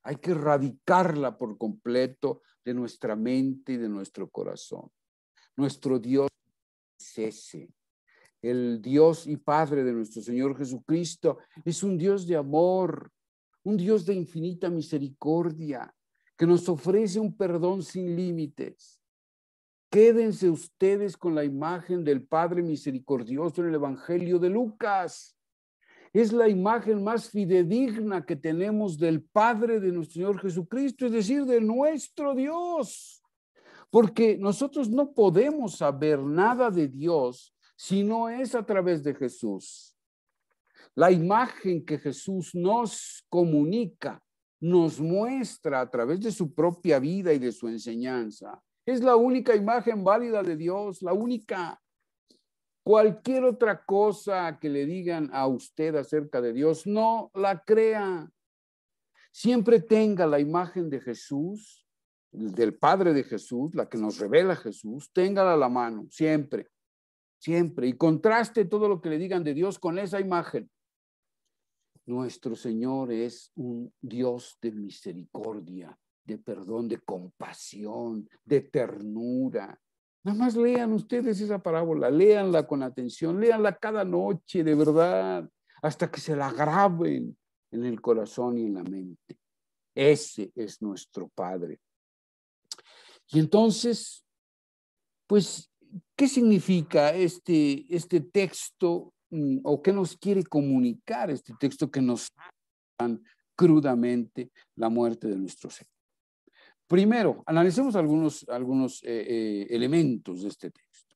Hay que erradicarla por completo de nuestra mente y de nuestro corazón. Nuestro Dios es ese. El Dios y Padre de nuestro Señor Jesucristo es un Dios de amor, un Dios de infinita misericordia, que nos ofrece un perdón sin límites. Quédense ustedes con la imagen del Padre misericordioso en el Evangelio de Lucas. Es la imagen más fidedigna que tenemos del Padre de nuestro Señor Jesucristo, es decir, de nuestro Dios. Porque nosotros no podemos saber nada de Dios si no es a través de Jesús. La imagen que Jesús nos comunica, nos muestra a través de su propia vida y de su enseñanza. Es la única imagen válida de Dios, la única. Cualquier otra cosa que le digan a usted acerca de Dios, no la crea. Siempre tenga la imagen de Jesús, del Padre de Jesús, la que nos revela Jesús, téngala a la mano, siempre, siempre. Y contraste todo lo que le digan de Dios con esa imagen. Nuestro Señor es un Dios de misericordia, de perdón, de compasión, de ternura. Nada más lean ustedes esa parábola, léanla con atención, léanla cada noche, de verdad, hasta que se la graben en el corazón y en la mente. Ese es nuestro Padre. Y entonces, pues, ¿qué significa este texto o qué nos quiere comunicar este texto que nos tan crudamente la muerte de nuestro Señor? Primero, analicemos algunos elementos de este texto.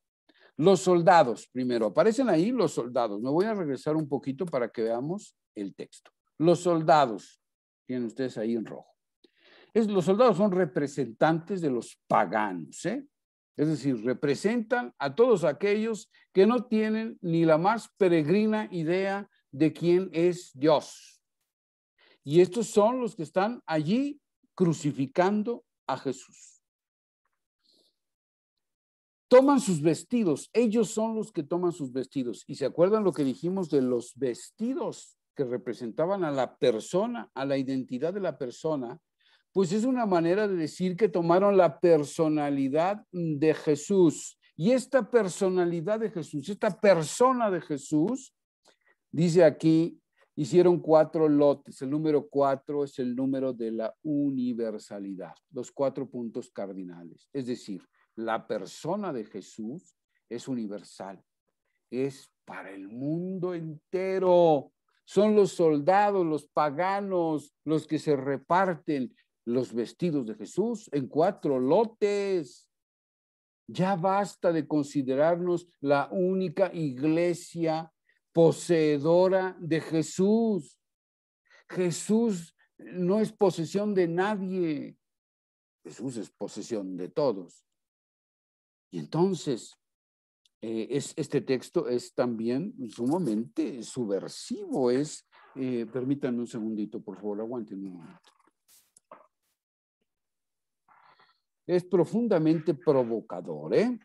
Los soldados, primero, aparecen ahí los soldados. Me voy a regresar un poquito para que veamos el texto. Los soldados, tienen ustedes ahí en rojo. Los soldados son representantes de los paganos, ¿eh? Es decir, representan a todos aquellos que no tienen ni la más peregrina idea de quién es Dios. Y estos son los que están allí crucificando a Jesús. Toman sus vestidos, ellos son los que toman sus vestidos. ¿Y se acuerdan lo que dijimos de los vestidos que representaban a la persona, a la identidad de la persona? Pues es una manera de decir que tomaron la personalidad de Jesús. Y esta personalidad de Jesús, esta persona de Jesús, dice aquí hicieron 4 lotes. El número 4 es el número de la universalidad, los 4 puntos cardinales. Es decir, la persona de Jesús es universal, es para el mundo entero. Son los soldados, los paganos, los que se reparten los vestidos de Jesús en 4 lotes. Ya basta de considerarnos la única iglesia poseedora de Jesús. Jesús no es posesión de nadie. Jesús es posesión de todos. Y entonces, este texto es también sumamente subversivo. Permítanme un segundito, por favor, aguanten un momento. Es profundamente provocador, ¿eh?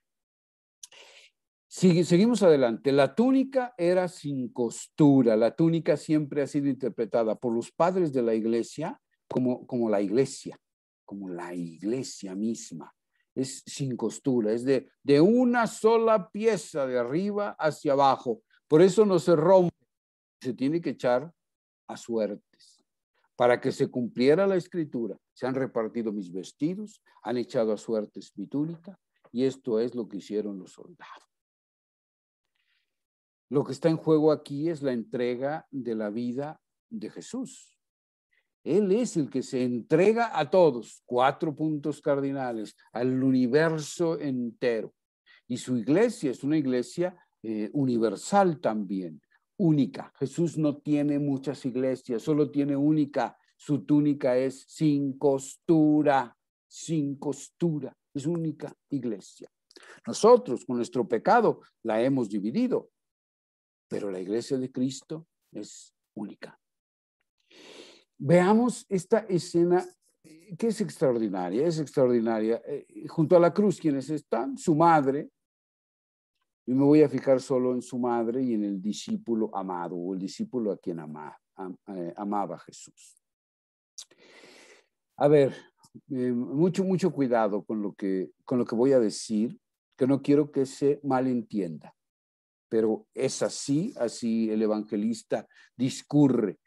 Seguimos adelante. La túnica era sin costura. La túnica siempre ha sido interpretada por los padres de la iglesia como la iglesia misma. Es sin costura, es de una sola pieza de arriba hacia abajo. Por eso no se rompe, se tiene que echar a suertes. Para que se cumpliera la escritura, se han repartido mis vestidos, han echado a suertes mi túnica, y esto es lo que hicieron los soldados. Lo que está en juego aquí es la entrega de la vida de Jesús. Él es el que se entrega a todos, 4 puntos cardinales, al universo entero. Y su iglesia es una iglesia universal también, única. Jesús no tiene muchas iglesias, solo tiene única. Su túnica es sin costura, es única iglesia. Nosotros con nuestro pecado la hemos dividido, pero la iglesia de Cristo es única. Veamos esta escena que es extraordinaria, junto a la cruz, ¿quiénes están? Su madre, y me voy a fijar solo en su madre y en el discípulo amado, o el discípulo a quien amaba Jesús. A ver, mucho cuidado con lo que voy a decir, que no quiero que se malentienda, pero es así el evangelista discurre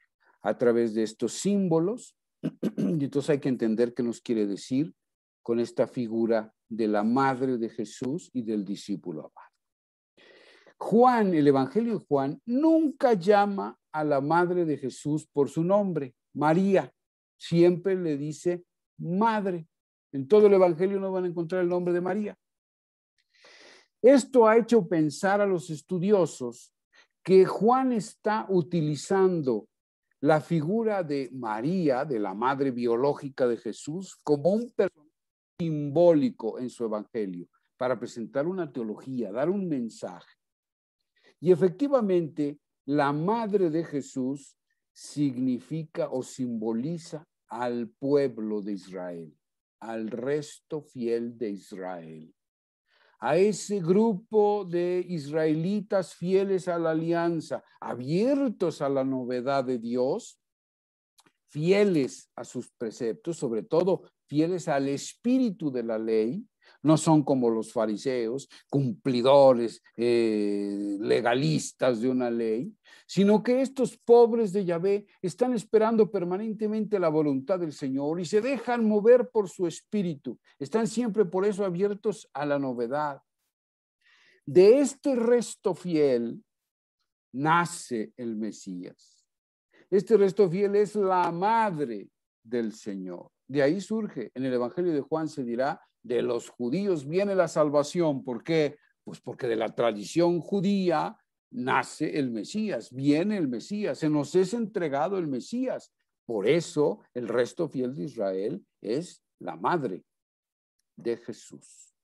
a través de estos símbolos, y entonces hay que entender qué nos quiere decir con esta figura de la madre de Jesús y del discípulo amado. Juan, el Evangelio de Juan, nunca llama a la madre de Jesús por su nombre, María, siempre le dice madre. En todo el Evangelio no van a encontrar el nombre de María. Esto ha hecho pensar a los estudiosos que Juan está utilizando la figura de María, de la madre biológica de Jesús, como un personaje simbólico en su evangelio, para presentar una teología, dar un mensaje. Y efectivamente, la madre de Jesús significa o simboliza al pueblo de Israel, al resto fiel de Israel, a ese grupo de israelitas fieles a la alianza, abiertos a la novedad de Dios, fieles a sus preceptos, sobre todo fieles al espíritu de la ley. No son como los fariseos, cumplidores, legalistas de una ley, sino que estos pobres de Yahvé están esperando permanentemente la voluntad del Señor y se dejan mover por su espíritu. Están siempre por eso abiertos a la novedad. De este resto fiel nace el Mesías. Este resto fiel es la madre del Señor. De ahí surge, en el Evangelio de Juan se dirá, de los judíos viene la salvación. ¿Por qué? Pues porque de la tradición judía nace el Mesías, viene el Mesías, se nos es entregado el Mesías. Por eso el resto fiel de Israel es la madre de Jesús.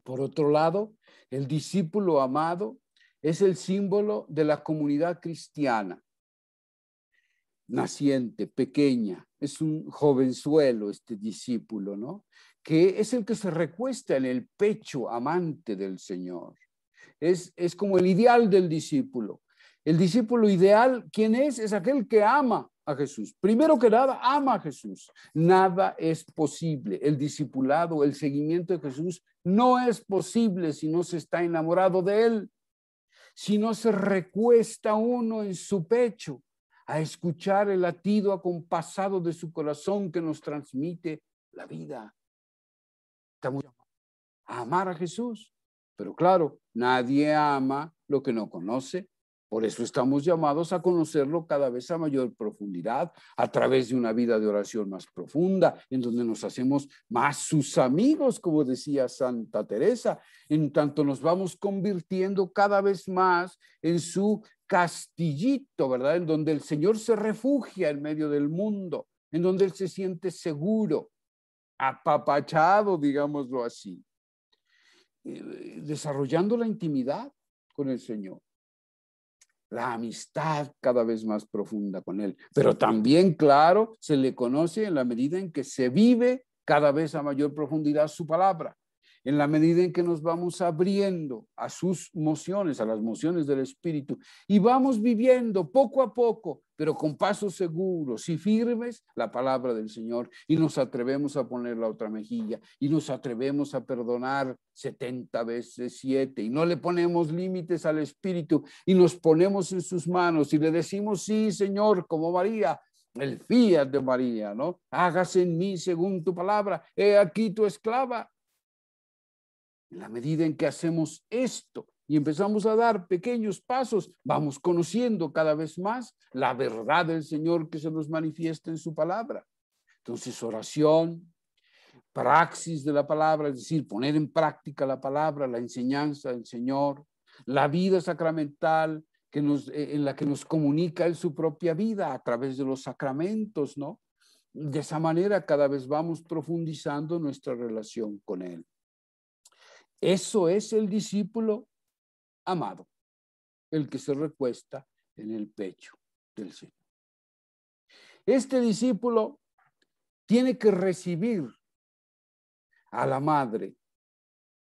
Por otro lado, el discípulo amado es el símbolo de la comunidad cristiana. Naciente, pequeña, es un jovenzuelo este discípulo, ¿no? Que es el que se recuesta en el pecho amante del Señor. Es como el ideal del discípulo. El discípulo ideal, ¿quién es? Es aquel que ama a Jesús. Primero que nada, ama a Jesús. Nada es posible. El discipulado, el seguimiento de Jesús no es posible si no se está enamorado de Él, si no se recuesta uno en su pecho. a escuchar el latido acompasado de su corazón que nos transmite la vida. Estamos llamados a amar a Jesús, pero claro, nadie ama lo que no conoce. Por eso estamos llamados a conocerlo cada vez a mayor profundidad, a través de una vida de oración más profunda, en donde nos hacemos más sus amigos, como decía Santa Teresa, en tanto nos vamos convirtiendo cada vez más en su castillito, ¿verdad? En donde el Señor se refugia en medio del mundo, en donde Él se siente seguro, apapachado, digámoslo así, desarrollando la intimidad con el Señor. La amistad cada vez más profunda con Él. Pero también, claro, se le conoce en la medida en que se vive cada vez a mayor profundidad su palabra. En la medida en que nos vamos abriendo a sus mociones, a las mociones del Espíritu, y vamos viviendo poco a poco, pero con pasos seguros y firmes, la palabra del Señor, y nos atrevemos a poner la otra mejilla, y nos atrevemos a perdonar 70 veces 7, y no le ponemos límites al Espíritu, y nos ponemos en sus manos, y le decimos, sí, Señor, como María, el fiat de María, ¿no? Hágase en mí según tu palabra, he aquí tu esclava. En la medida en que hacemos esto y empezamos a dar pequeños pasos, vamos conociendo cada vez más la verdad del Señor que se nos manifiesta en su palabra. Entonces, oración, praxis de la palabra, es decir, poner en práctica la palabra, la enseñanza del Señor, la vida sacramental en la que nos comunica Él su propia vida a través de los sacramentos, ¿no? De esa manera cada vez vamos profundizando nuestra relación con Él. Eso es el discípulo amado, el que se recuesta en el pecho del Señor. Este discípulo tiene que recibir a la madre,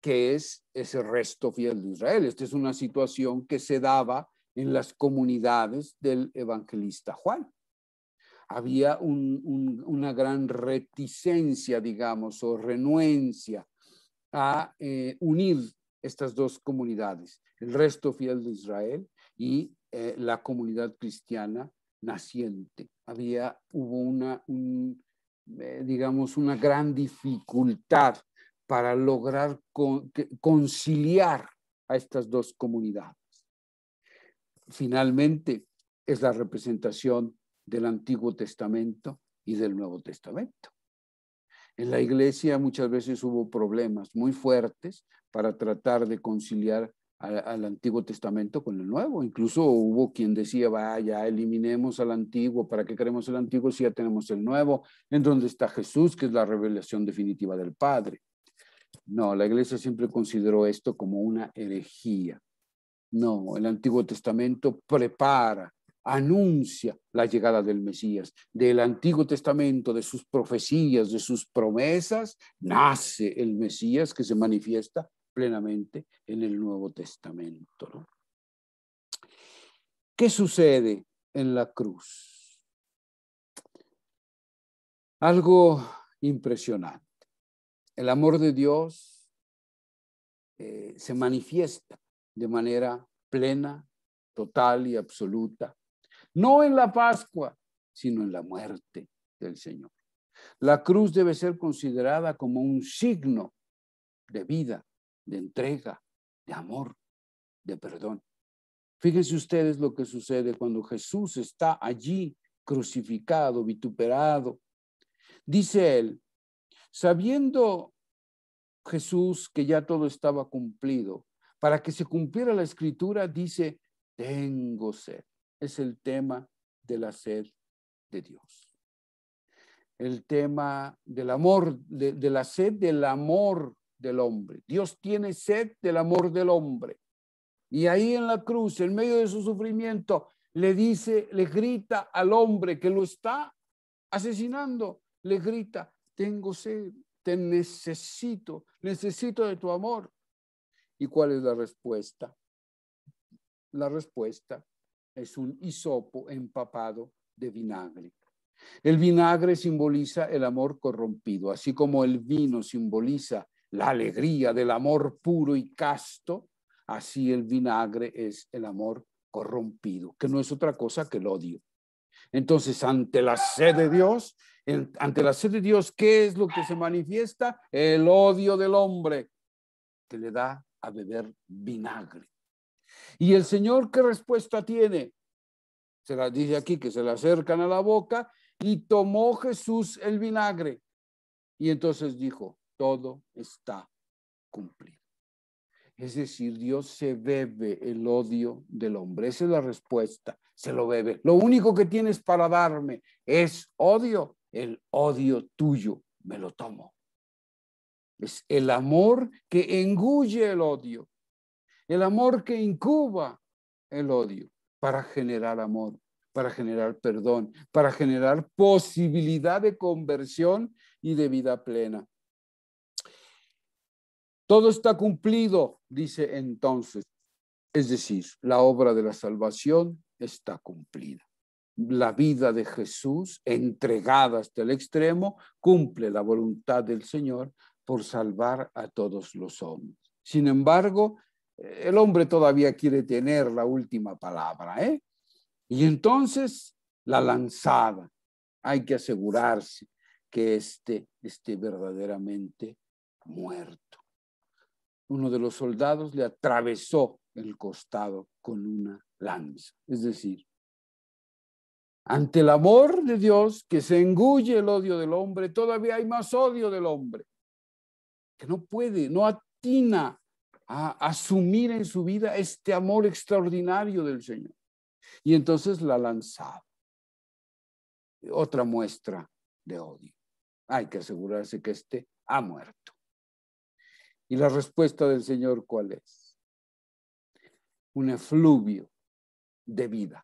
que es ese resto fiel de Israel. Esta es una situación que se daba en las comunidades del evangelista Juan. Había una gran reticencia, digamos, o renuencia a unir estas dos comunidades, el resto fiel de Israel y la comunidad cristiana naciente. Hubo digamos, una gran dificultad para lograr conciliar a estas dos comunidades. Finalmente, es la representación del Antiguo Testamento y del Nuevo Testamento. En la iglesia muchas veces hubo problemas muy fuertes para tratar de conciliar al Antiguo Testamento con el Nuevo. Incluso hubo quien decía, vaya, eliminemos al Antiguo, ¿para qué queremos el Antiguo si ya tenemos el Nuevo? En donde está Jesús, que es la revelación definitiva del Padre. No, la iglesia siempre consideró esto como una herejía. No, el Antiguo Testamento prepara, anuncia la llegada del Mesías. Del Antiguo Testamento, de sus profecías, de sus promesas, nace el Mesías que se manifiesta plenamente en el Nuevo Testamento, ¿no? ¿Qué sucede en la cruz? Algo impresionante. El amor de Dios se manifiesta de manera plena, total y absoluta, no en la Pascua, sino en la muerte del Señor. La cruz debe ser considerada como un signo de vida, de entrega, de amor, de perdón. Fíjense ustedes lo que sucede cuando Jesús está allí crucificado, vituperado. Dice él, sabiendo Jesús que ya todo estaba cumplido, para que se cumpliera la escritura, dice, tengo sed. Es el tema de la sed de Dios. El tema del amor, de la sed del amor del hombre. Dios tiene sed del amor del hombre. Y ahí en la cruz, en medio de su sufrimiento, le dice, le grita al hombre que lo está asesinando, le grita, tengo sed, te necesito de tu amor. ¿Y cuál es la respuesta? La respuesta es un hisopo empapado de vinagre. El vinagre simboliza el amor corrompido, así como el vino simboliza la alegría del amor puro y casto, así el vinagre es el amor corrompido, que no es otra cosa que el odio. Entonces, ante la sed de Dios, ante la sed de Dios, ¿qué es lo que se manifiesta? El odio del hombre, que le da a beber vinagre. ¿Y el Señor qué respuesta tiene? Se la dice aquí que se le acercan a la boca y tomó Jesús el vinagre. Y entonces dijo, todo está cumplido. Es decir, Dios se bebe el odio del hombre. Esa es la respuesta. Se lo bebe. Lo único que tienes para darme es odio. El odio tuyo me lo tomo. Es el amor que engulle el odio. El amor que incuba el odio para generar amor, para generar perdón, para generar posibilidad de conversión y de vida plena. Todo está cumplido, dice entonces. Es decir, la obra de la salvación está cumplida. La vida de Jesús, entregada hasta el extremo, cumple la voluntad del Señor por salvar a todos los hombres. Sin embargo, el hombre todavía quiere tener la última palabra, ¿eh? Y entonces, la lanzada. Hay que asegurarse que esté verdaderamente muerto. Uno de los soldados le atravesó el costado con una lanza. Es decir, ante el amor de Dios que se engulle el odio del hombre, todavía hay más odio del hombre, que no puede, no atina a asumir en su vida este amor extraordinario del Señor. Y entonces la lanzada. Otra muestra de odio. Hay que asegurarse que éste ha muerto. ¿Y la respuesta del Señor cuál es? Un efluvio de vida,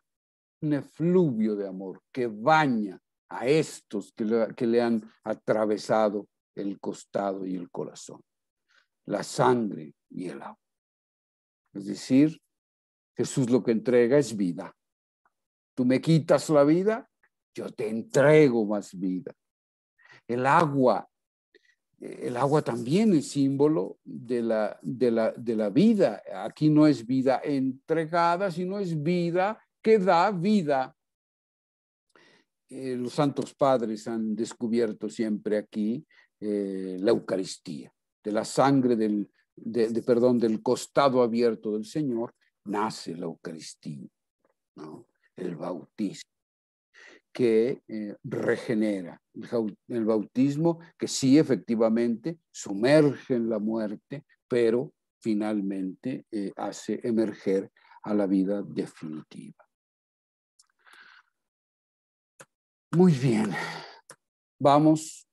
un efluvio de amor que baña a estos que le han atravesado el costado y el corazón, la sangre y el agua. Es decir, Jesús lo que entrega es vida. Tú me quitas la vida, yo te entrego más vida. El agua también es símbolo de la vida. Aquí no es vida entregada, sino es vida que da vida. Los santos padres han descubierto siempre aquí la Eucaristía. De la sangre del costado abierto del Señor nace la Eucaristía, ¿no? El bautismo que regenera, el bautismo que sí efectivamente sumerge en la muerte, pero finalmente hace emerger a la vida definitiva. Muy bien, vamos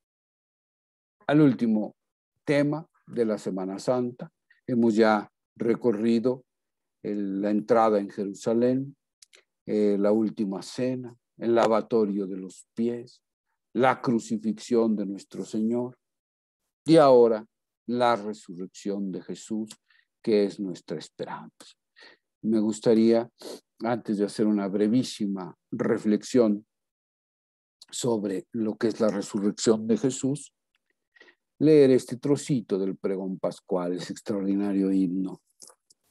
al último tema de la Semana Santa. Hemos ya recorrido la entrada en Jerusalén, la última cena, el lavatorio de los pies, la crucifixión de nuestro Señor y ahora la resurrección de Jesús, que es nuestra esperanza. Me gustaría, antes de hacer una brevísima reflexión sobre lo que es la resurrección de Jesús, leer este trocito del pregón pascual, ese extraordinario himno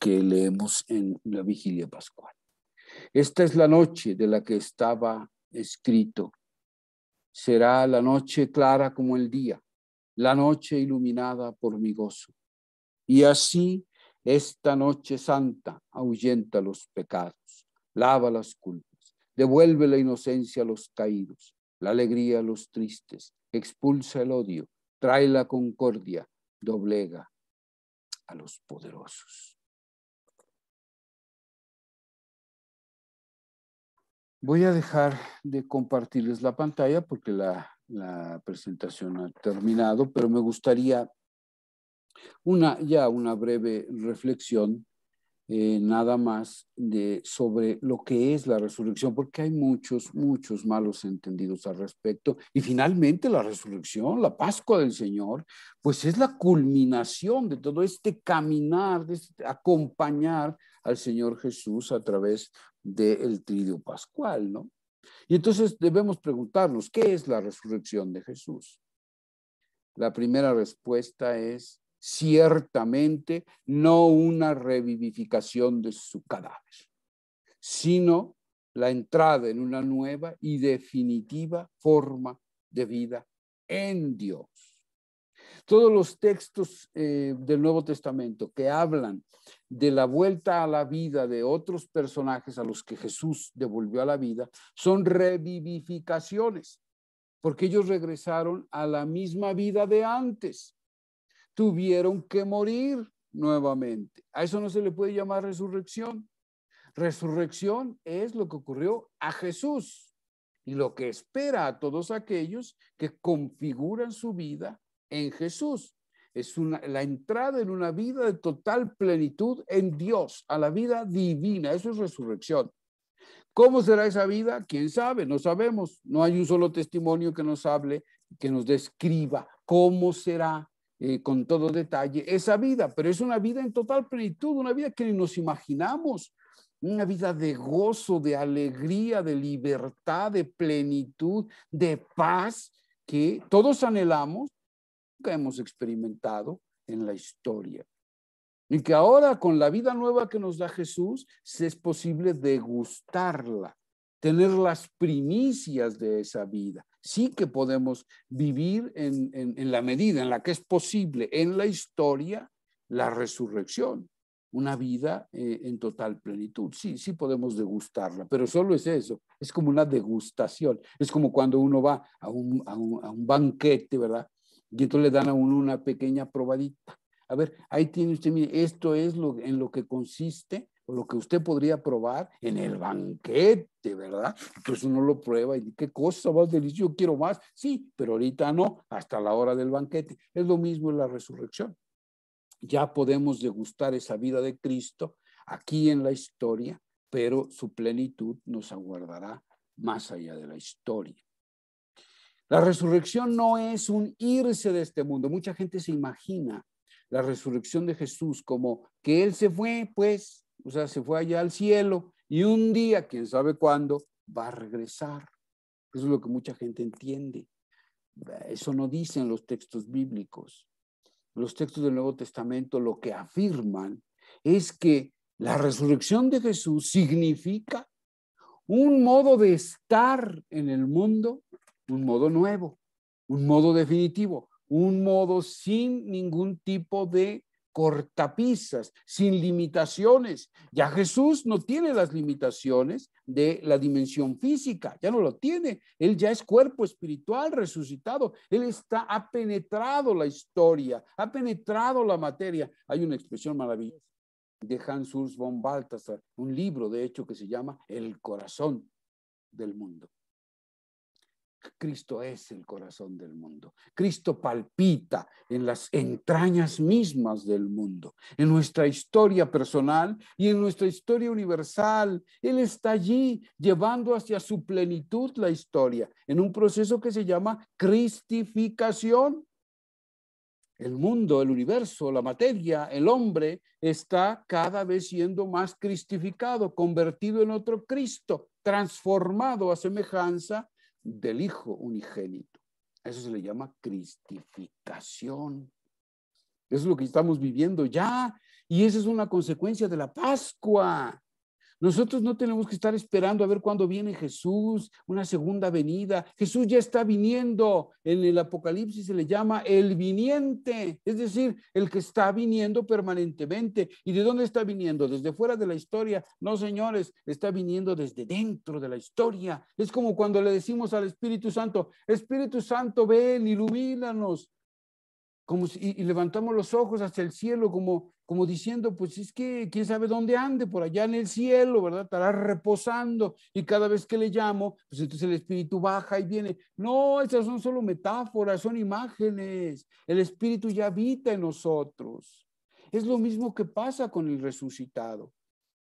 que leemos en la vigilia pascual. Esta es la noche de la que estaba escrito. Será la noche clara como el día, la noche iluminada por mi gozo. Y así esta noche santa ahuyenta los pecados, lava las culpas, devuelve la inocencia a los caídos, la alegría a los tristes, expulsa el odio, trae la concordia, doblega a los poderosos. Voy a dejar de compartirles la pantalla porque la presentación ha terminado, pero me gustaría una breve reflexión nada más sobre lo que es la resurrección, porque hay muchos malos entendidos al respecto. Y finalmente la resurrección, la Pascua del Señor, pues es la culminación de todo este caminar, de acompañar al Señor Jesús a través del triduo pascual, ¿no? Y entonces debemos preguntarnos, ¿qué es la resurrección de Jesús? La primera respuesta es ciertamente no una revivificación de su cadáver, sino la entrada en una nueva y definitiva forma de vida en Dios. Todos los textos del Nuevo Testamento que hablan de la vuelta a la vida de otros personajes a los que Jesús devolvió a la vida son revivificaciones, porque ellos regresaron a la misma vida de antes. Tuvieron que morir nuevamente. A eso no se le puede llamar resurrección. Resurrección es lo que ocurrió a Jesús y lo que espera a todos aquellos que configuran su vida en Jesús. Es la entrada en una vida de total plenitud en Dios, a la vida divina. Eso es resurrección. ¿Cómo será esa vida? ¿Quién sabe? No sabemos. No hay un solo testimonio que nos hable, que nos describa cómo será con todo detalle esa vida, pero es una vida en total plenitud, una vida que ni nos imaginamos. Una vida de gozo, de alegría, de libertad, de plenitud, de paz, que todos anhelamos, nunca hemos experimentado en la historia. Y que ahora, con la vida nueva que nos da Jesús, es posible degustarla, tener las primicias de esa vida. Sí que podemos vivir en la medida en la que es posible en la historia la resurrección. Una vida en total plenitud. Sí, sí podemos degustarla, pero solo es eso, es como una degustación. Es como cuando uno va a un banquete, ¿verdad? Y entonces le dan a uno una pequeña probadita. A ver, ahí tiene usted, mire, esto es en lo que consiste, o lo que usted podría probar en el banquete, ¿verdad? Entonces uno lo prueba y dice, qué cosa más deliciosa, quiero más. Sí, pero ahorita no, hasta la hora del banquete. Es lo mismo en la resurrección. Ya podemos degustar esa vida de Cristo aquí en la historia, pero su plenitud nos aguardará más allá de la historia. La resurrección no es un irse de este mundo. Mucha gente se imagina la resurrección de Jesús como que Él se fue, pues, o sea, se fue allá al cielo y un día, quién sabe cuándo, va a regresar. Eso es lo que mucha gente entiende. Eso no dicen los textos bíblicos. Los textos del Nuevo Testamento lo que afirman es que la resurrección de Jesús significa un modo de estar en el mundo, un modo nuevo, un modo definitivo, un modo sin ningún tipo de cortapisas, sin limitaciones. Ya Jesús no tiene las limitaciones de la dimensión física, ya no lo tiene. Él ya es cuerpo espiritual resucitado. Él ha penetrado la historia, ha penetrado la materia. Hay una expresión maravillosa de Hans Urs von Balthasar, un libro de hecho que se llama El corazón del mundo. Cristo es el corazón del mundo. Cristo palpita en las entrañas mismas del mundo, en nuestra historia personal y en nuestra historia universal. Él está allí llevando hacia su plenitud la historia, en un proceso que se llama cristificación. El mundo, el universo, la materia, el hombre está cada vez siendo más cristificado, convertido en otro Cristo, transformado a semejanza del Hijo unigénito. Eso se le llama cristificación. Eso es lo que estamos viviendo ya, y esa es una consecuencia de la Pascua. Nosotros no tenemos que estar esperando a ver cuándo viene Jesús, una segunda venida. Jesús ya está viniendo. En el Apocalipsis se le llama el viniente, es decir, el que está viniendo permanentemente. ¿Y de dónde está viniendo? ¿Desde fuera de la historia? No, señores, está viniendo desde dentro de la historia. Es como cuando le decimos al Espíritu Santo, ven, ilumínanos. Y levantamos los ojos hacia el cielo como diciendo, pues es que quién sabe dónde ande, por allá en el cielo, ¿verdad? Estará reposando, y cada vez que le llamo, pues entonces el Espíritu baja y viene. No, esas son solo metáforas, son imágenes. El Espíritu ya habita en nosotros. Es lo mismo que pasa con el resucitado.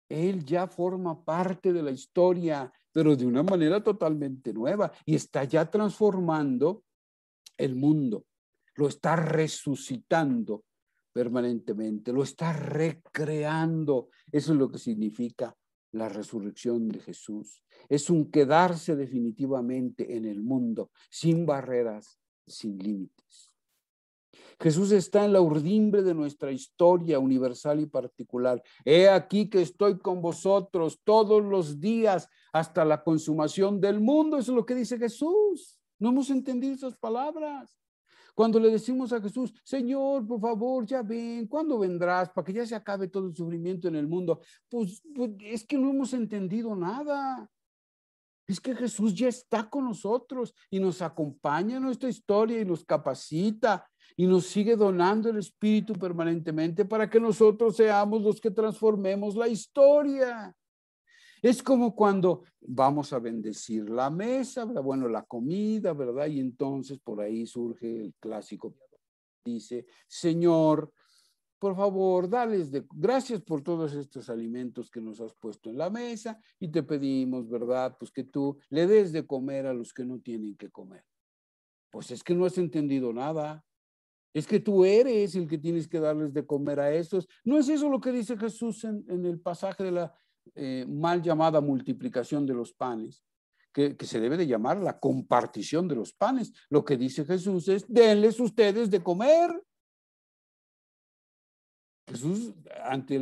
Él ya forma parte de la historia, pero de una manera totalmente nueva, y está ya transformando el mundo. Lo está resucitando permanentemente, lo está recreando. Eso es lo que significa la resurrección de Jesús. Es un quedarse definitivamente en el mundo, sin barreras, sin límites. Jesús está en la urdimbre de nuestra historia universal y particular. He aquí que estoy con vosotros todos los días hasta la consumación del mundo. Eso es lo que dice Jesús. No hemos entendido esas palabras. Cuando le decimos a Jesús, Señor, por favor, ya ven, ¿cuándo vendrás para que ya se acabe todo el sufrimiento en el mundo? Pues es que no hemos entendido nada. Es que Jesús ya está con nosotros y nos acompaña en nuestra historia y nos capacita y nos sigue donando el Espíritu permanentemente para que nosotros seamos los que transformemos la historia. Es como cuando vamos a bendecir la mesa, ¿verdad? Bueno, la comida, ¿verdad? Y entonces por ahí surge el clásico, dice, Señor, por favor, gracias por todos estos alimentos que nos has puesto en la mesa y te pedimos, ¿verdad? Pues que tú le des de comer a los que no tienen que comer. Pues es que no has entendido nada. Es que tú eres el que tienes que darles de comer a estos. ¿No es eso lo que dice Jesús en el pasaje de la mal llamada multiplicación de los panes? Que se debe de llamar la compartición de los panes. Lo que dice Jesús es, denles ustedes de comer. Jesús, ante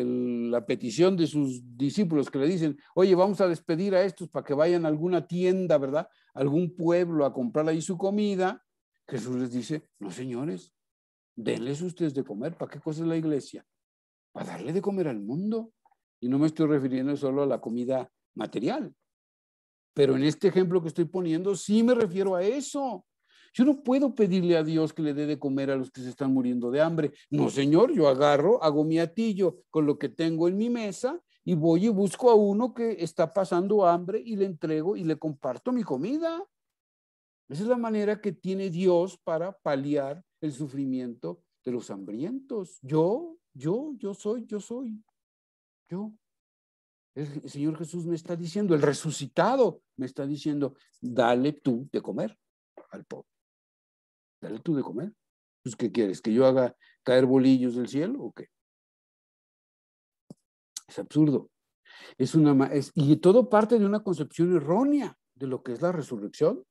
la petición de sus discípulos que le dicen, oye, vamos a despedir a estos para que vayan a alguna tienda, ¿verdad? Algún pueblo a comprar ahí su comida. Jesús les dice, no, señores, denles ustedes de comer. ¿Para qué cosa es la iglesia? Para darle de comer al mundo. Y no me estoy refiriendo solo a la comida material. Pero en este ejemplo que estoy poniendo, sí me refiero a eso. Yo no puedo pedirle a Dios que le dé de comer a los que se están muriendo de hambre. No, Señor, yo agarro, hago mi atillo con lo que tengo en mi mesa y voy y busco a uno que está pasando hambre y le entrego y le comparto mi comida. Esa es la manera que tiene Dios para paliar el sufrimiento de los hambrientos. Yo soy. Yo. El Señor Jesús me está diciendo, el resucitado me está diciendo, dale tú de comer al pobre. Dale tú de comer. Pues, ¿qué quieres? ¿Que yo haga caer bolillos del cielo o qué? Es absurdo. Y todo parte de una concepción errónea de lo que es la resurrección.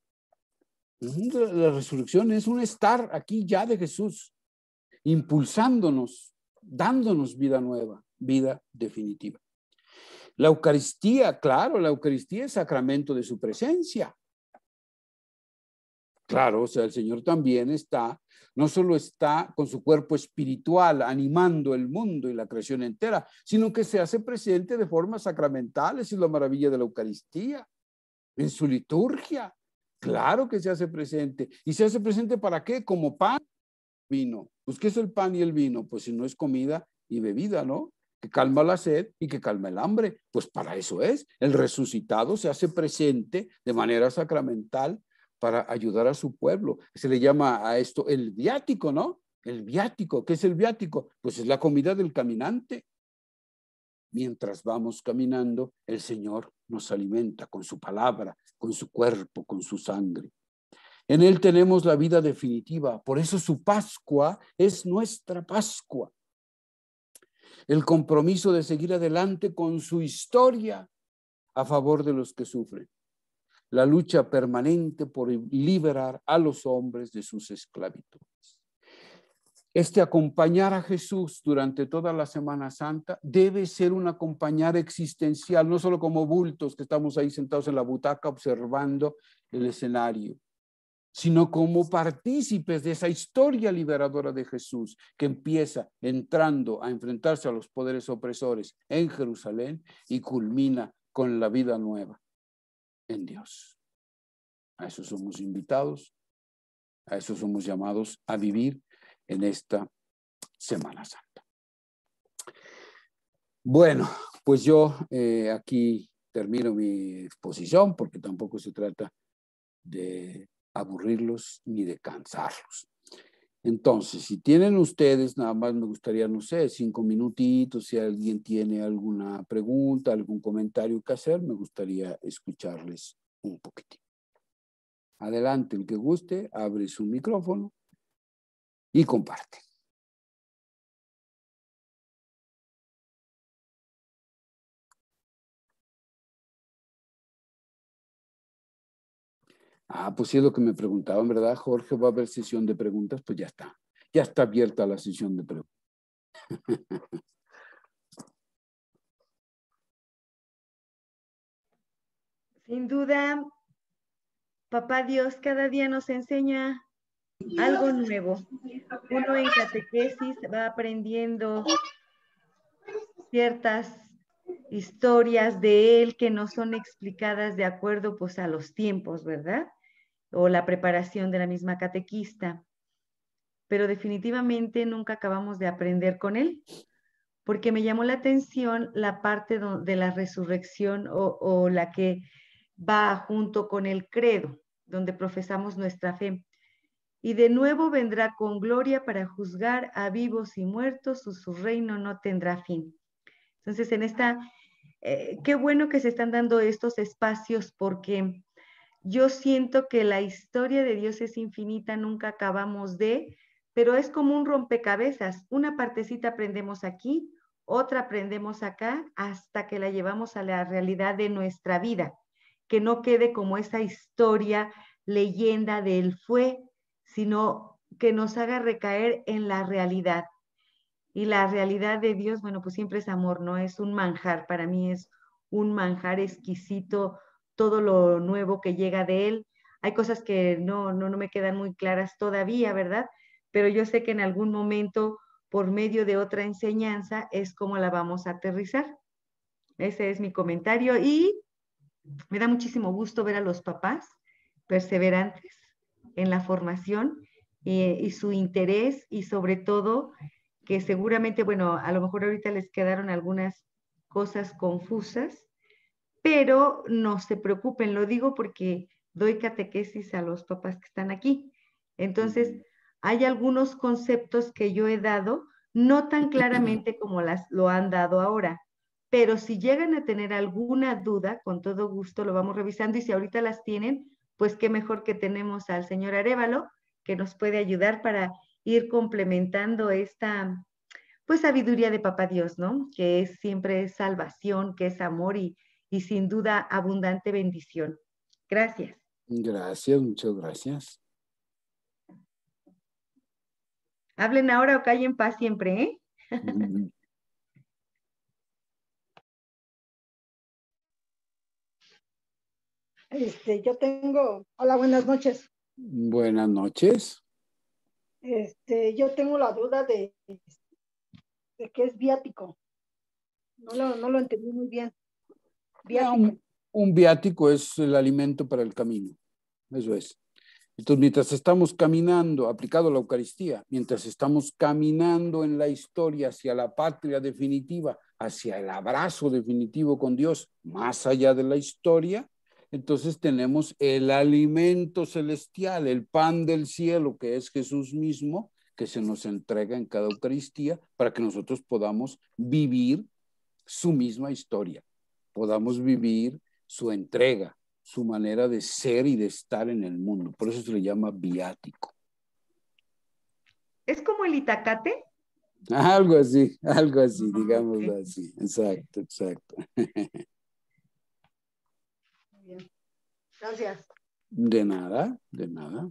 La resurrección es un estar aquí ya de Jesús, impulsándonos, dándonos vida nueva, vida definitiva. La Eucaristía, claro, la Eucaristía es sacramento de su presencia. Claro, o sea, el Señor también no solo está con su cuerpo espiritual animando el mundo y la creación entera, sino que se hace presente de forma sacramental. Esa es la maravilla de la Eucaristía, en su liturgia. Claro que se hace presente. ¿Y se hace presente para qué? Como pan, vino. Pues, ¿qué es el pan y el vino? Pues si no es comida y bebida, ¿no? Que calma la sed y que calma el hambre. Pues para eso es. El resucitado se hace presente de manera sacramental para ayudar a su pueblo. Se le llama a esto el viático, ¿no? El viático. ¿Qué es el viático? Pues es la comida del caminante. Mientras vamos caminando, el Señor nos alimenta con su palabra, con su cuerpo, con su sangre. En Él tenemos la vida definitiva. Por eso su Pascua es nuestra Pascua. El compromiso de seguir adelante con su historia a favor de los que sufren. La lucha permanente por liberar a los hombres de sus esclavitudes. Acompañar a Jesús durante toda la Semana Santa debe ser un acompañar existencial, no solo como bultos que estamos ahí sentados en la butaca observando el escenario, sino como partícipes de esa historia liberadora de Jesús que empieza entrando a enfrentarse a los poderes opresores en Jerusalén y culmina con la vida nueva en Dios. A eso somos invitados, a eso somos llamados a vivir en esta Semana Santa. Bueno, pues yo aquí termino mi exposición porque tampoco se trata de aburrirlos ni de cansarlos. Entonces, si tienen ustedes, nada más me gustaría, no sé, 5 minutitos, si alguien tiene alguna pregunta, algún comentario que hacer, me gustaría escucharles un poquitín. Adelante, el que guste, abre su micrófono y comparte. Ah, pues sí es lo que me preguntaban, ¿verdad, Jorge? ¿Va a haber sesión de preguntas? Pues ya está. Ya está abierta la sesión de preguntas. Sin duda, Papá Dios cada día nos enseña algo nuevo. Uno en catequesis va aprendiendo ciertas historias de él que no son explicadas de acuerdo pues a los tiempos, ¿verdad? O la preparación de la misma catequista. Pero definitivamente nunca acabamos de aprender con él, porque me llamó la atención la parte de la resurrección o la que va junto con el credo, donde profesamos nuestra fe. Y de nuevo vendrá con gloria para juzgar a vivos y muertos, su reino no tendrá fin. Entonces, en esta, qué bueno que se están dando estos espacios porque yo siento que la historia de Dios es infinita, nunca acabamos de, pero es como un rompecabezas. Una partecita aprendemos aquí, otra aprendemos acá, hasta que la llevamos a la realidad de nuestra vida, que no quede como esa historia, leyenda del fue, sino que nos haga recaer en la realidad. Y la realidad de Dios, bueno, pues siempre es amor, ¿no? Es un manjar, para mí es un manjar exquisito, todo lo nuevo que llega de Él. Hay cosas que no me quedan muy claras todavía, ¿verdad? Pero yo sé que en algún momento, por medio de otra enseñanza, es como la vamos a aterrizar. Ese es mi comentario y me da muchísimo gusto ver a los papás perseverantes en la formación y su interés y sobre todo que seguramente, bueno, a lo mejor ahorita les quedaron algunas cosas confusas, pero no se preocupen, lo digo porque doy catequesis a los papás que están aquí. Entonces, hay algunos conceptos que yo he dado, no tan claramente como lo han dado ahora, pero si llegan a tener alguna duda, con todo gusto lo vamos revisando y si ahorita las tienen, pues qué mejor que tenemos al señor Arévalo, que nos puede ayudar para ir complementando esta, pues, sabiduría de Papá Dios, ¿no? Que es siempre salvación, que es amor y sin duda abundante bendición. Gracias. Gracias, muchas gracias. Hablen ahora o callen paz siempre, ¿eh? Hola, buenas noches. Buenas noches. Yo tengo la duda de qué es viático. No lo entendí muy bien. Viático. Un viático es el alimento para el camino. Eso es. Entonces, mientras estamos caminando, aplicado a la Eucaristía, mientras estamos caminando en la historia hacia la patria definitiva, hacia el abrazo definitivo con Dios, más allá de la historia, entonces tenemos el alimento celestial, el pan del cielo, que es Jesús mismo, que se nos entrega en cada Eucaristía para que nosotros podamos vivir su misma historia, podamos vivir su entrega, su manera de ser y de estar en el mundo. Por eso se le llama viático. ¿Es como el Itacate? Algo así, digámoslo así. Exacto, exacto. Muy bien. Gracias. De nada, de nada.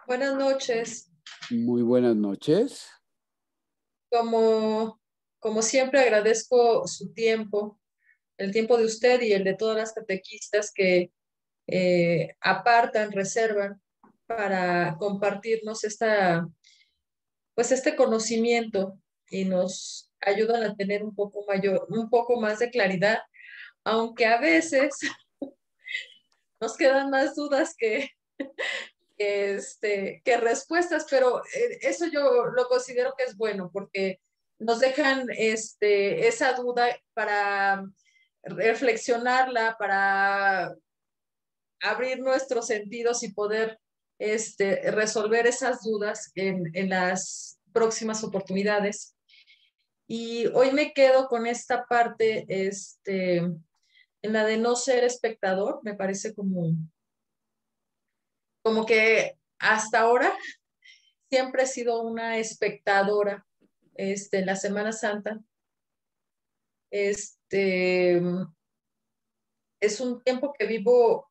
Buenas noches. Muy buenas noches. Como siempre agradezco su tiempo, el tiempo de usted y el de todas las catequistas que apartan, reservan para compartirnos este conocimiento y nos ayudan a tener un poco más de claridad, aunque a veces nos quedan más dudas que respuestas, pero eso yo lo considero que es bueno porque nos dejan esa duda para reflexionarla, para abrir nuestros sentidos y poder resolver esas dudas en las próximas oportunidades. Y hoy me quedo con esta parte, en la de no ser espectador, me parece como que hasta ahora siempre he sido una espectadora en la Semana Santa. Este, la Semana Santa es un tiempo que vivo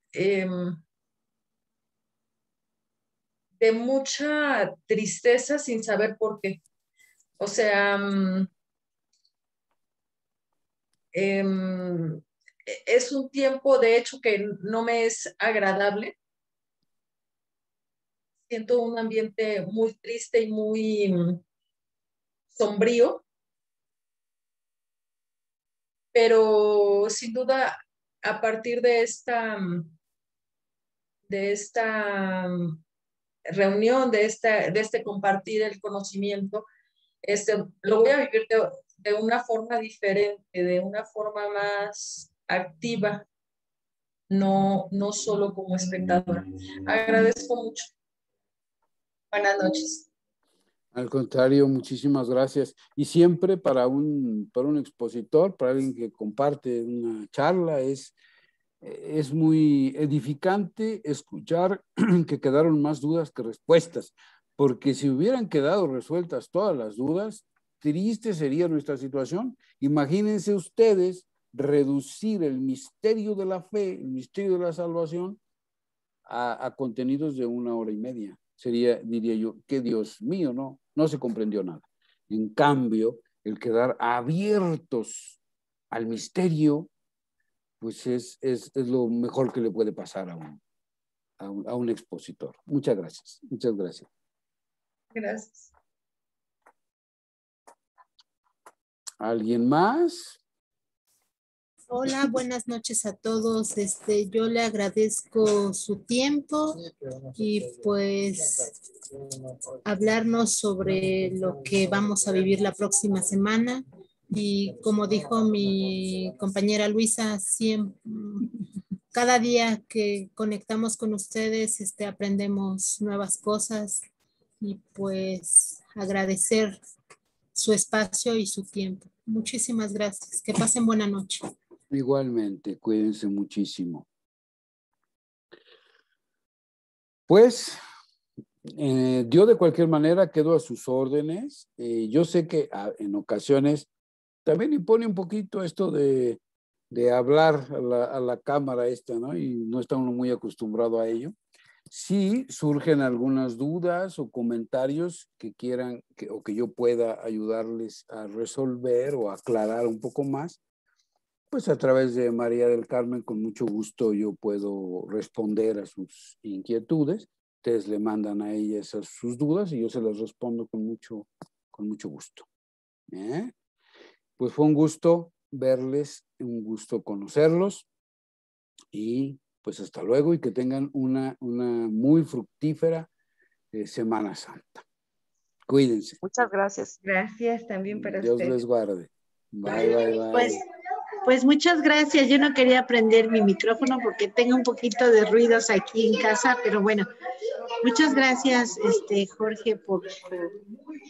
de mucha tristeza sin saber por qué. O sea, es un tiempo de hecho que no me es agradable. Siento un ambiente muy triste y muy sombrío, pero sin duda a partir de esta reunión, de este compartir el conocimiento, lo voy a vivir de una forma diferente, de una forma más activa, no solo como espectadora. Agradezco mucho. Buenas noches. Al contrario, muchísimas gracias. Y siempre para un expositor, para alguien que comparte una charla, es muy edificante escuchar que quedaron más dudas que respuestas, porque si hubieran quedado resueltas todas las dudas, triste sería nuestra situación. Imagínense ustedes reducir el misterio de la fe, el misterio de la salvación, a contenidos de 1 hora y media. Sería, diría yo, que Dios mío, no se comprendió nada. En cambio, el quedar abiertos al misterio, pues es lo mejor que le puede pasar a un expositor. Muchas gracias. Muchas gracias. Gracias. ¿Alguien más? Hola, buenas noches a todos. Yo le agradezco su tiempo y pues hablarnos sobre lo que vamos a vivir la próxima semana. Y como dijo mi compañera Luisa, cada día que conectamos con ustedes, aprendemos nuevas cosas y pues agradecer su espacio y su tiempo. Muchísimas gracias. Que pasen buena noche. Igualmente, cuídense muchísimo. Pues, yo de cualquier manera quedo a sus órdenes. Yo sé que en ocasiones también impone un poquito esto de hablar a la cámara esta, ¿no? Y no está uno muy acostumbrado a ello. Si surgen algunas dudas o comentarios que quieran o que yo pueda ayudarles a resolver o aclarar un poco más, pues a través de María del Carmen, con mucho gusto yo puedo responder a sus inquietudes. Ustedes le mandan a ella sus dudas y yo se las respondo con mucho gusto. Pues fue un gusto verles, un gusto conocerlos y pues hasta luego y que tengan una muy fructífera Semana Santa. Cuídense. Muchas gracias. Gracias también para Dios usted. les guarde. Bye, bye, bye. Pues muchas gracias. Yo no quería prender mi micrófono porque tengo un poquito de ruidos aquí en casa, pero bueno, muchas gracias, Jorge, por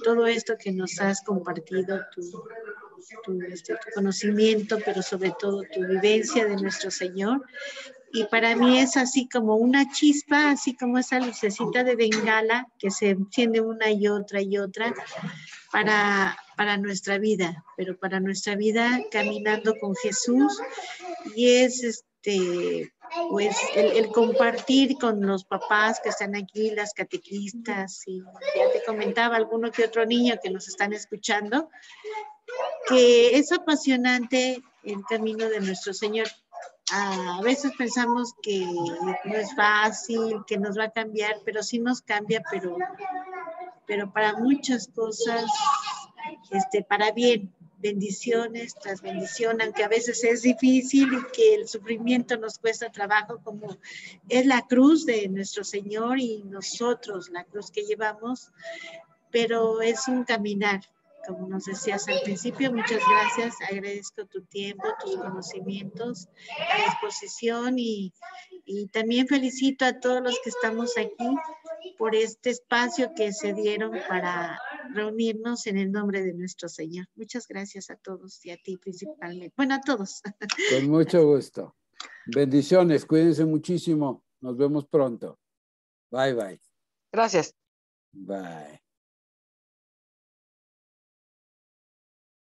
todo esto que nos has compartido, tu conocimiento, pero sobre todo tu vivencia de nuestro Señor. Y para mí es así como una chispa, así como esa lucecita de bengala que se enciende una y otra para nuestra vida, pero para nuestra vida caminando con Jesús. Y es pues el compartir con los papás que están aquí, las catequistas, y ya te comentaba alguno que otro niño que nos están escuchando, que es apasionante el camino de nuestro Señor. A veces pensamos que no es fácil, que nos va a cambiar, pero sí nos cambia, pero para muchas cosas, para bien, bendiciones tras bendición, aunque a veces es difícil y que el sufrimiento nos cuesta trabajo, como es la cruz de nuestro Señor y nosotros, la cruz que llevamos, pero es un caminar. Como nos decías al principio, muchas gracias, agradezco tu tiempo, tus conocimientos, la disposición y también felicito a todos los que estamos aquí por este espacio que se dieron para reunirnos en el nombre de nuestro Señor. Muchas gracias a todos y a ti principalmente. Bueno, a todos. Con mucho gusto. Bendiciones, cuídense muchísimo. Nos vemos pronto. Bye, bye. Gracias. Bye.